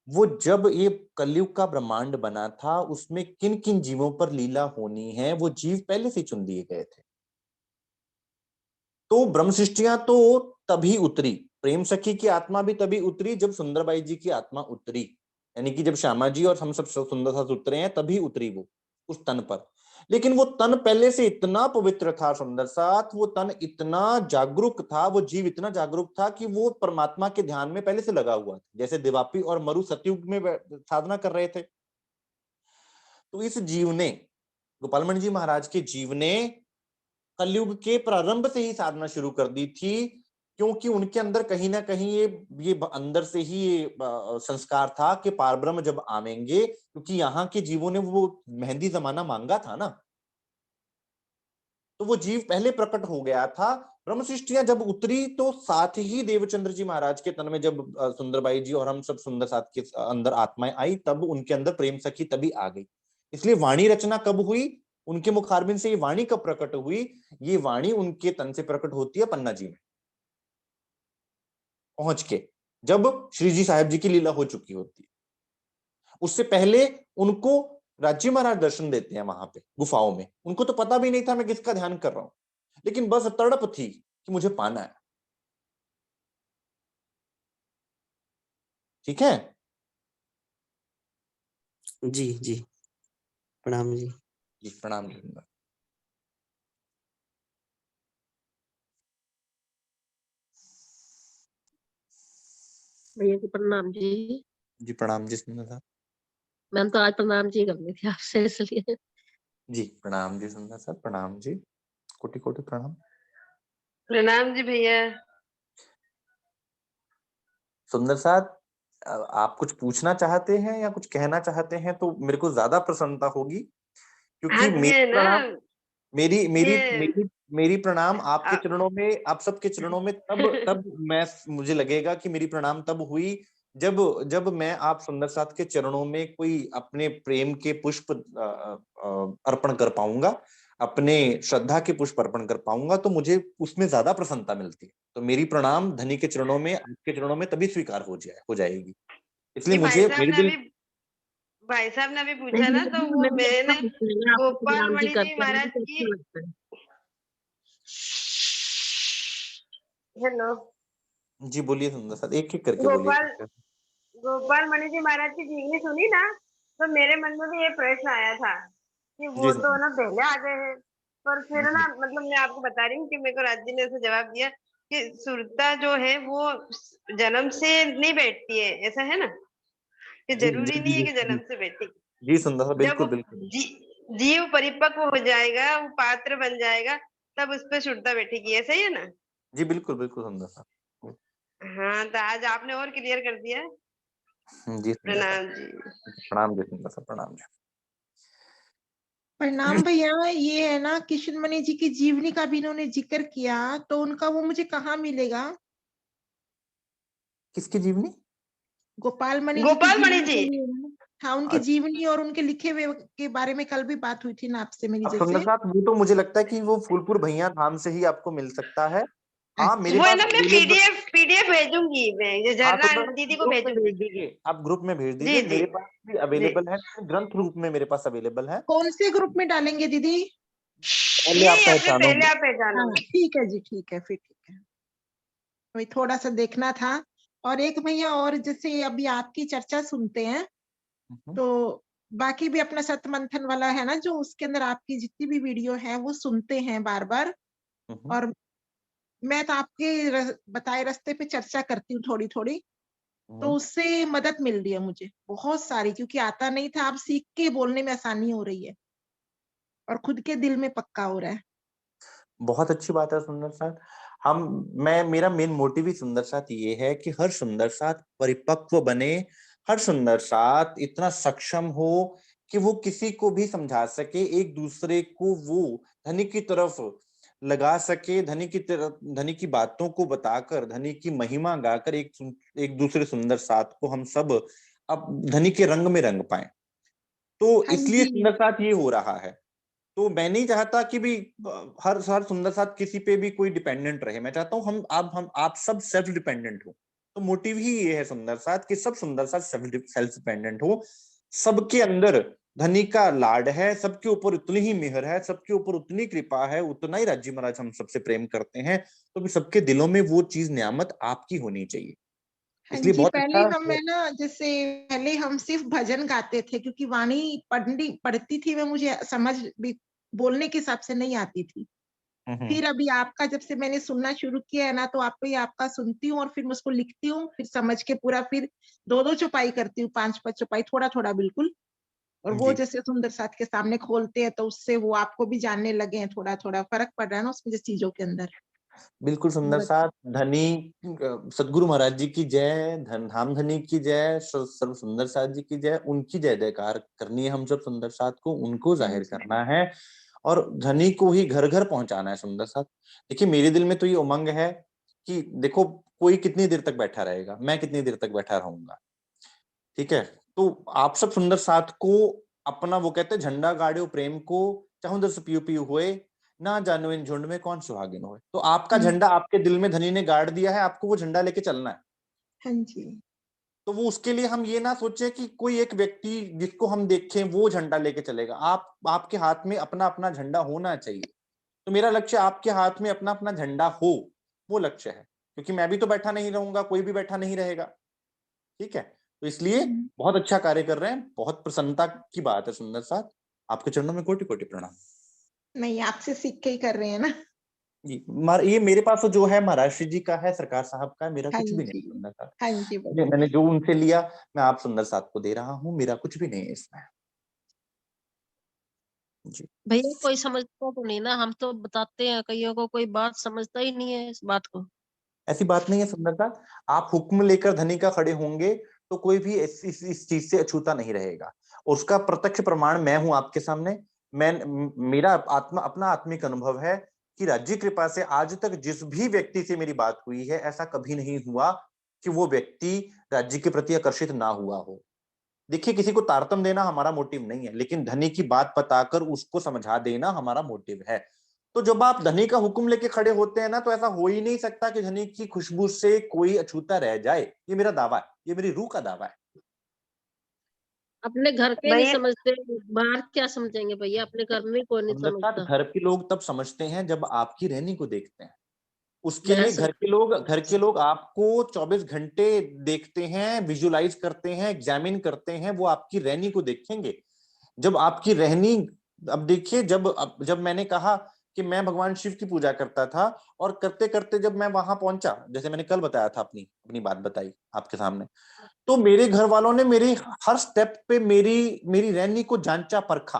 वो जब ये कलयुग का ब्रह्मांड बना था उसमें किन किन जीवों पर लीला होनी है वो जीव पहले से चुन दिए गए थे। तो ब्रह्म सृष्टियां तो तभी उतरी, प्रेम सखी की आत्मा भी तभी उतरी जब सुंदरबाई जी की आत्मा उतरी, यानी कि जब श्यामा जी और हम सब सुंदर साथ उतरे हैं तभी उतरी वो उस तन पर। लेकिन वो तन पहले से इतना पवित्र था सुंदर साथ, वो तन इतना जागरूक था, वो जीव इतना जागरूक था कि वो परमात्मा के ध्यान में पहले से लगा हुआ था, जैसे देवापी और मरु सतयुग में साधना कर रहे थे। तो इस जीव ने, गोपालमणि जी महाराज के जीव ने कलयुग के प्रारंभ से ही साधना शुरू कर दी थी, क्योंकि उनके अंदर कहीं ना कहीं ये अंदर से ही ये संस्कार था कि पारब्रह्म जब आवेंगे, क्योंकि यहाँ के जीवों ने वो मेहंदी जमाना मांगा था ना, तो वो जीव पहले प्रकट हो गया था। ब्रह्म सृष्टियां जब उतरी तो साथ ही देवचंद्र जी महाराज के तन में जब सुंदरबाई जी और हम सब सुंदर साथ के अंदर आत्माएं आई, तब उनके अंदर प्रेम सखी तभी आ गई। इसलिए वाणी रचना कब हुई, उनके मुखारबिंद से ये वाणी कब प्रकट हुई, ये वाणी उनके तन से प्रकट होती है पन्ना जी में पहुंच के। जब श्री जी साहब जी की लीला हो चुकी होती है। उससे पहले उनको राज्य महाराज दर्शन देते हैं वहां पे गुफाओं में। उनको तो पता भी नहीं था मैं किसका ध्यान कर रहा हूं, लेकिन बस तड़प थी कि मुझे पाना है। ठीक है जी जी, प्रणाम जी। जी, प्रणाम जी। भैया जी प्रणाम जी। जी प्रणाम जी सुंदर साहब। मैंने तो आज प्रणाम जी करनी थी आपसे, इसलिए। जी प्रणाम जी सुंदर साहब, प्रणाम जी, कोटि कोटि प्रणाम। प्रणाम जी भैया। सुंदर साहब, आप कुछ पूछना चाहते हैं या कुछ कहना चाहते हैं तो मेरे को ज्यादा प्रसन्नता होगी, हाँ क्योंकि जी, मेरी ये ना, प्रणाम, मेरी मेरी ये मेरी मेरी प्रणाम आपके आ, चरणों में, आप सबके चरणों में तब तब मैं, मुझे लगेगा कि मेरी प्रणाम तब हुई जब जब मैं आप सुंदर साथ के चरणों में कोई अपने प्रेम के पुष्प अर्पण कर पाऊंगा, अपने श्रद्धा के पुष्प अर्पण कर पाऊंगा, तो मुझे उसमें ज्यादा प्रसन्नता मिलती है। तो मेरी प्रणाम धनी के चरणों में, आपके चरणों में तभी स्वीकार हो जाएगी। इसलिए ये मुझे मेरे दिल, भाई साहब ने अभी पूछा नहीं, ना, तो वो हमें भी अच्छा मैंने लगता है ना, आपको गोपाल प्रणाम जी मणि जी करते हैं, महाराज मुझे तो की, अच्छा लगता है। हेलो, जी बोलिए सुंदर साथ, एक एक करके गोपाल बोलिए। गोपाल मणि जी महाराज की जीवनी सुनी ना, तो मेरे मन में भी ये प्रश्न आया था कि जी वो तो ना पहले आ गए हैं, पर फिर जी ना, मतलब मैं आपको बता रही हूँ कि मेरे को राज जी ने ऐसा जवाब दिया कि सुरता जो है वो जन्म से नहीं बैठती है, ऐसा है ना, कि जी जरूरी जी नहीं है जी कि जी जन्म से बैठे। जी सुंदर साहब, जब वो बिल्कुल बिल्कुल। जी, जीव परिपक्व हो जाएगा, वो पात्र बन जाएगा, तब उस पर शुद्धता बैठेगी, ऐसा ही है ना। जी बिल्कुल बिल्कुल सुंदर साहब। हाँ, तो आज आपने और क्लियर कर दिया। जी सुंदर साहब, प्रणाम जी। प्रणाम जी सुंदर साहब, प्रणाम जी। प्रणाम भैया। ये है ना किशन मणि जी की जीवनी का भी इन्होंने जिक्र किया, तो उनका वो मुझे कहाँ मिलेगा? किसकी जीवनी? गोपाल मणि जी की गोपाल मणि जीवनी जी, जो है ना, हाँ, उनकी जीवनी और उनके लिखे हुए के बारे में कल भी बात हुई थी ना आपसे मेरी, अब सुंदर जैसे। साहब, वो तो मुझे लगता है कि वो फूलपुर भैया धाम से ही आपको मिल सकता है। हाँ मेरे वो है पास ना, मैं अवेलेबल। पीडीएफ भेजूंगी, मैं ये हाँ झरना सुंदर साहब, दीदी को ग्रुप में भेजूंगी। भेज दीजिए, आप ग्रुप में भेज जी दीजिए, जी मेरे पास भी जी, अवेलेबल है, ग्रंथ रूप में मेरे पास अवेलेबल है। कौन से ग्रुप में डालेंगे दीदी? पहले आप यही अपने पहले पहचानोगे। आप पहचानो। हाँ ठीक है जी, ठीक है, फिर ठीक है। वही थोड़ा सा देखना था। और एक भैया, और जैसे अभी आपकी चर्चा सुनते हैं, हम्म, तो बाकी भी अपना सत मंथन वाला है ना, जो उसके अंदर आपकी जितनी भी वीडियो है वो सुनते हैं बार बार। हम्म, और मैं तो आपके बताए रास्ते पे चर्चा करती हूँ थोड़ी थोड़ी, तो हम्म। उससे मदद मिल रही है मुझे बहुत सारी, क्योंकि आता नहीं था, अब सीख के बोलने में आसानी हो रही है और खुद के दिल में पक्का हो रहा है। बहुत अच्छी बात है सुंदर साथ। हम, मैं, मेरा मेन मोटिव ही सुंदर साथ ये है कि हर सुंदर साथ परिपक्व बने, हर सुंदर साथ इतना सक्षम हो कि वो किसी को भी समझा सके, एक दूसरे को वो धनी की तरफ लगा सके, धनी की तरफ, धनी की बातों को बताकर, धनी की महिमा गाकर एक दूसरे सुंदर साथ को हम सब अब धनी के रंग में रंग पाए। तो हाँ इसलिए जी। सुंदर साथ ये हो रहा है। तो मैं नहीं चाहता कि भी हर सुंदर साथ किसी पे भी कोई डिपेंडेंट रहे। मैं चाहता हूँ आप सब सेल्फ डिपेंडेंट हो। तो मोटिव ही ये है सुंदर साथ कि सब सुंदर साथ सेल्फ डिपेंडेंट हो। सबके अंदर धनी का लाड है, सबके ऊपर उतनी ही मेहर है, सबके ऊपर उतनी कृपा है, उतना ही राज्य महाराज हम सबसे प्रेम करते हैं। तो फिर सबके दिलों में वो चीज नियामत आपकी होनी चाहिए। हाँ इसलिए जी, बहुत पहले अच्छा हम है। है ना, जैसे पहले हम सिर्फ भजन गाते थे, क्योंकि वाणी पढ़ती थी मैं, मुझे समझ भी बोलने के हिसाब से नहीं आती थी। हम्म, फिर अभी आपका जब से मैंने सुनना शुरू किया है ना, तो आपको ही आपका सुनती हूँ और फिर मैं उसको लिखती हूँ, फिर समझ के पूरा, फिर 2-2 चौपाई करती हूँ, 5-5 चौपाई, थोड़ा थोड़ा बिल्कुल। और वो जी जैसे सुंदर साथ के सामने खोलते हैं, तो उससे वो आपको भी जानने लगे हैं, थोड़ा थोड़ा फर्क पड़ रहा है ना उसमें, जैसे चीजों के अंदर। बिल्कुल सुंदर बहुत साथ। धनी सदगुरु महाराज जी की जय, धन धाम धनी की जय, सर्व सुंदर साथ जी की जय। उनकी जय जयकार करनी है हम सब सुंदर साथ को, उनको हाँ जाहिर जी। करना है और धनी को ही घर घर पहुंचाना है सुंदर साथ। देखिए मेरे दिल में तो ये उमंग है कि देखो, कोई कितनी देर तक बैठा रहेगा, मैं कितनी देर तक बैठा रहूंगा। ठीक है, तो आप सब सुंदर साथ को अपना, वो कहते हैं झंडा गाड़ियो प्रेम को, चाहूं दस पियो पियो हुए, ना जानो इन झुंड में कौन सुहागिन होए। तो आपका झंडा आपके दिल में धनी ने गाड़ दिया है, आपको वो झंडा लेके चलना है। हाँ जी। तो वो उसके लिए हम ये ना सोचे कि कोई एक व्यक्ति जिसको हम देखें वो झंडा लेके चलेगा। आपके हाथ में अपना अपना झंडा होना चाहिए। तो मेरा लक्ष्य आपके हाथ में अपना अपना झंडा हो, वो लक्ष्य है, क्योंकि मैं भी तो बैठा नहीं रहूंगा, कोई भी बैठा नहीं रहेगा। ठीक है, तो इसलिए बहुत अच्छा कार्य कर रहे हैं, बहुत प्रसन्नता की बात है सुंदर साथ। आपके चरणों में कोटि कोटि प्रणाम। नहीं, आपसे सीख के ही कर रहे हैं ना। जी, ये मेरे पास तो जो है महाराष्ट्र जी का है, सरकार साहब का है, मेरा हाँ कुछ भी नहीं जी। सुंदर साथ। हाँ जी, बोलिए। मैंने जो उनसे लिया मैं आप सुंदर साथ को दे रहा हूँ, मेरा कुछ भी नहीं है इसमें। जी भैया कोई समझता तो नहीं ना, हम तो बताते हैं, कईयों को कोई बात समझता ही नहीं है इस बात को। ऐसी बात नहीं है सुंदर साथ, आप हुक्म लेकर धनी का खड़े होंगे तो कोई भी इस चीज से अछूता नहीं रहेगा। और उसका प्रत्यक्ष प्रमाण मैं हूं आपके सामने। मेरा आत्मा अपना आत्मिक अनुभव है कि राज्य कृपा से आज तक जिस भी व्यक्ति से मेरी बात हुई है, ऐसा कभी नहीं हुआ कि वो व्यक्ति राज्य के प्रति आकर्षित ना हुआ हो। देखिए, किसी को तारतम देना हमारा मोटिव नहीं है, लेकिन धनी की बात बताकर उसको समझा देना हमारा मोटिव है। तो जब आप धनी का हुक्म लेके खड़े होते हैं ना, तो ऐसा हो ही नहीं सकता कि धनी की खुशबू से कोई अछूता रह जाए। ये मेरा दावा है, ये मेरी रूह का दावा है। अपने घर के नहीं भैया समझते, बाहर क्या समझेंगे भैया, अपने घर में कोई नहीं सुंदर साथ, समझता। घर के लोग तब समझते हैं जब आपकी रहनी को देखते हैं। उसके मैं लिए समझ घर के लोग आपको 24 घंटे देखते हैं, विजुलाइज करते हैं, एग्जामिन करते हैं, वो आपकी रहनी को देखेंगे। जब आपकी रहनी, अब देखिए, जब मैंने कहा कि मैं भगवान शिव की पूजा करता था, और करते करते जब मैं वहां पहुंचा, जैसे मैंने कल बताया था, अपनी अपनी बात बताई आपके सामने, तो मेरे घर वालों ने मेरी हर स्टेप पे मेरी मेरी रहनी को जांचा परखा।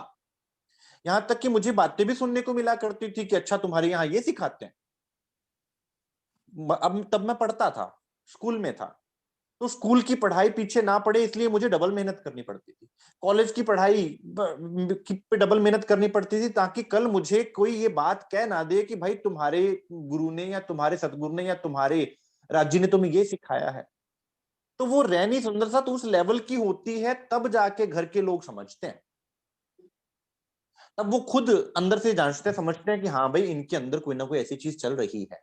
यहां तक कि मुझे बातें भी सुनने को मिला करती थी कि अच्छा, तुम्हारे यहाँ ये सिखाते हैं। अब तब मैं पढ़ता था, स्कूल में था, तो स्कूल की पढ़ाई पीछे ना पड़े इसलिए मुझे डबल मेहनत करनी पड़ती थी। कॉलेज की पढ़ाई पे डबल मेहनत करनी पड़ती थी, ताकि कल मुझे कोई ये बात कह ना दे कि भाई तुम्हारे गुरु ने या तुम्हारे सतगुरु ने या तुम्हारे राज्य ने तुम्हें ये सिखाया है। तो वो रहनी सुंदर सा तो उस लेवल की होती है, तब जाके घर के लोग समझते हैं। तब वो खुद अंदर से जांचते समझते हैं कि हाँ भाई, इनके अंदर कोई ना कोई ऐसी चीज चल रही है।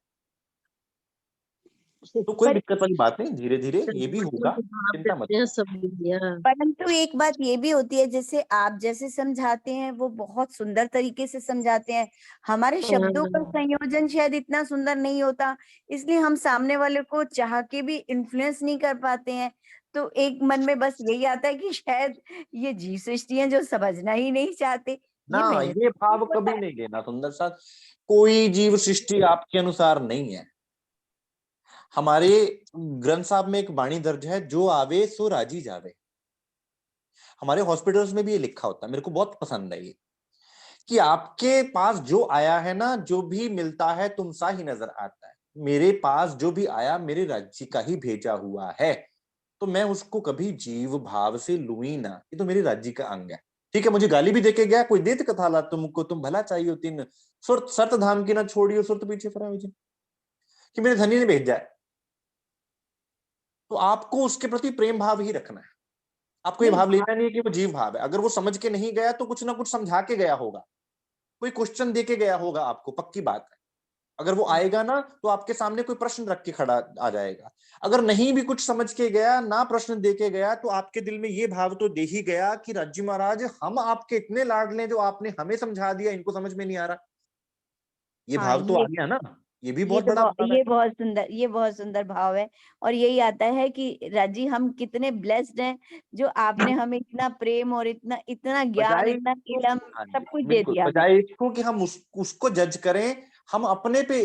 तो कोई पर दिक्कत वाली बात नहीं, धीरे धीरे ये भी होगा, जवाब चिंता मत देते हैं करो। सब भैया। परंतु एक बात ये भी होती है, जैसे आप जैसे समझाते हैं वो बहुत सुंदर तरीके से समझाते हैं, हमारे शब्दों का संयोजन शायद इतना सुंदर नहीं होता, इसलिए हम सामने वाले को चाह के भी इन्फ्लुएंस नहीं कर पाते हैं। तो एक मन में बस यही आता है कि शायद ये जीव सृष्टि हैं जो समझना ही नहीं चाहते। ना, ये मेरे ये भाव होता कभी है। नहीं लेना सुंदर साथ। कोई जीव सृष्टि आपके अनुसार नहीं है। हमारे ग्रंथ साहब में एक वाणी दर्ज है, जो आवे सो राजी जावे। हमारे हॉस्पिटल्स में भी ये लिखा होता है, मेरे को बहुत पसंद है ये, कि आपके पास जो आया है ना, जो भी मिलता है तुम सा ही नजर आता है। मेरे पास जो भी आया मेरे राज्य का ही भेजा हुआ है, तो मैं उसको कभी जीव भाव से लूं ही ना, ये तो मेरे राज्य का अंग है। ठीक है, मुझे गाली भी देके गया, कोई देत कथा ला तुमको, तुम भला चाहिए तीन सुरत सत धाम की ना छोड़ियो, सुरत पीछे फरा कि मेरे धनी ने भेजा है। तो आपको उसके प्रति प्रेम भाव ही रखना है। आपको ये नहीं, भाव लेना नहीं है कि वो जीव भाव है। अगर वो समझ के नहीं गया तो कुछ ना कुछ समझा के गया होगा, कोई क्वेश्चन दे के गया होगा आपको, पक्की बात है। अगर वो आएगा ना, तो आपके सामने कोई प्रश्न रख के खड़ा आ जाएगा। अगर नहीं भी कुछ समझ के गया ना, प्रश्न दे के गया, तो आपके दिल में ये भाव तो दे ही गया कि राज्य महाराज, हम आपके इतने लाडले, जो आपने हमें समझा दिया, इनको समझ में नहीं आ रहा। ये हाँ, भाव तो आ गया ना, ये भी ये बहुत तो बड़ा भाव है। ये बहुत सुंदर भाव है। और यही आता है कि राजी, हम कितने ब्लेस्ड हैं जो आपने हमें इतना प्रेम और इतना इतना ज्ञान, बजाय इतना इसको, इलम, हाँ सब जी कुछ दे बिल्कुल, दिया हमें। बजाय इसको कि हम उसको जज करें, हम अपने पे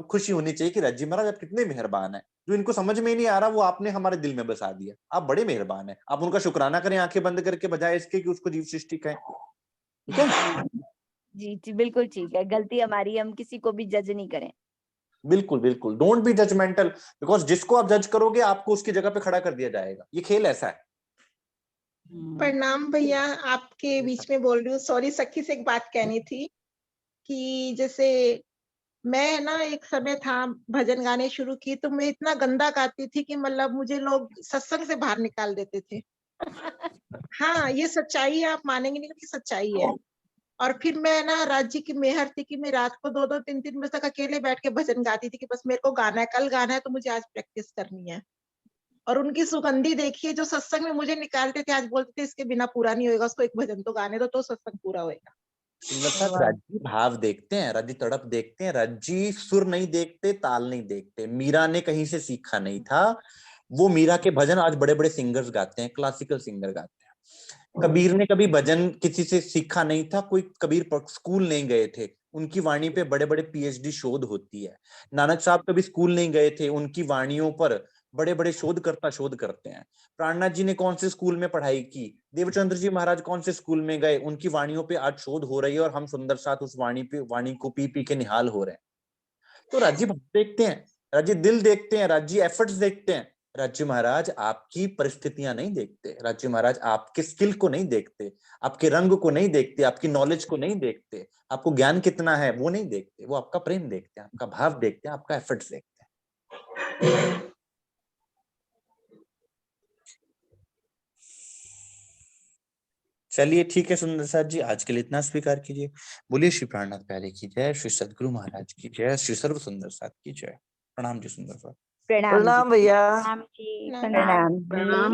खुशी होनी चाहिए कि राज्य महाराज आप कितने मेहरबान है। जो इनको समझ में नहीं आ रहा वो आपने हमारे दिल में बसा दिया, आप बड़े मेहरबान है। आप उनका शुक्राना करें आंखें बंद करके, बजाय इसके कि उसको जीव सृष्टि कहें। ठीक है, जी जी, बिल्कुल ठीक है, गलती हमारी है, हम किसी को भी जज नहीं करें। बिल्कुल बिल्कुल, डोंट बी जजमेंटल, बिकॉज जिसको आप जज करोगे आपको उसकी जगह पे खड़ा कर दिया जाएगा। ये खेल ऐसा है। प्रणाम भैया, आपके बीच में बोल रही हूँ, सॉरी। सखी से एक बात कहनी थी कि जैसे मैं ना एक समय था, भजन गाने शुरू की तो मैं इतना गंदा गाती थी कि मतलब मुझे लोग सत्संग से बाहर निकाल देते थे। हाँ, ये सच्चाई है, आप मानेंगे नहीं, कि सच्चाई है। और फिर मैं ना, राज्य की मेहर थी कि मैं रात को 2-2 3-3 बजे तक अकेले बैठ के भजन गाती थी कि बस मेरे को गाना है, कल गाना है, तो मुझे आज प्रैक्टिस करनी है। और उनकी सुगंधी देखिए, जो सत्संग में मुझे निकालते थे, आज बोलते थे इसके बिना पूरा नहीं होएगा, उसको एक भजन तो गाने दो तो सत्संग पूरा होएगा। सुंदर साहब, राज्जी भाव देखते हैं, राज्जी तड़प देखते हैं, राज्जी सुर नहीं देखते, ताल नहीं देखते। मीरा ने कहीं से सीखा नहीं था, वो मीरा के भजन आज बड़े बड़े सिंगर्स गाते हैं, क्लासिकल सिंगर गाते हैं। कबीर ने कभी भजन किसी से सीखा नहीं था, कोई कबीर स्कूल नहीं गए थे, उनकी वाणी पे बड़े बड़े पीएचडी शोध होती है। नानक साहब कभी स्कूल नहीं गए थे, उनकी वाणियों पर बड़े बड़े शोधकर्ता शोध करते हैं। प्राणनाथ जी ने कौन से स्कूल में पढ़ाई की, देवचंद्र जी महाराज कौन से स्कूल में गए, उनकी वाणियों पे आज शोध हो रही है और हम सुंदर साथ उस वाणी को पी पी के निहाल हो रहे हैं। तो राज्य भाव देखते हैं, राज्य दिल देखते हैं, राज्य एफर्ट्स देखते हैं। राज्य महाराज आपकी परिस्थितियां नहीं देखते, राज्य महाराज आपके स्किल को नहीं देखते, आपके रंग को नहीं देखते, आपकी नॉलेज को नहीं देखते, आपको ज्ञान कितना है वो नहीं देखते, वो आपका प्रेम देखते हैं, आपका भाव देखते हैं, आपका एफर्ट्स देखते हैं। चलिए ठीक है सुंदर साथ जी, आज के लिए इतना स्वीकार कीजिए। बोलिए श्री प्राणनाथ प्यारे की जय, श्री सदगुरु महाराज की जय, श्री सर्व सुंदर साथ की जय। प्रणाम जी सुंदर साथ। प्रणाम प्रणाम भैया। जी, प्रणाम। प्रणाम।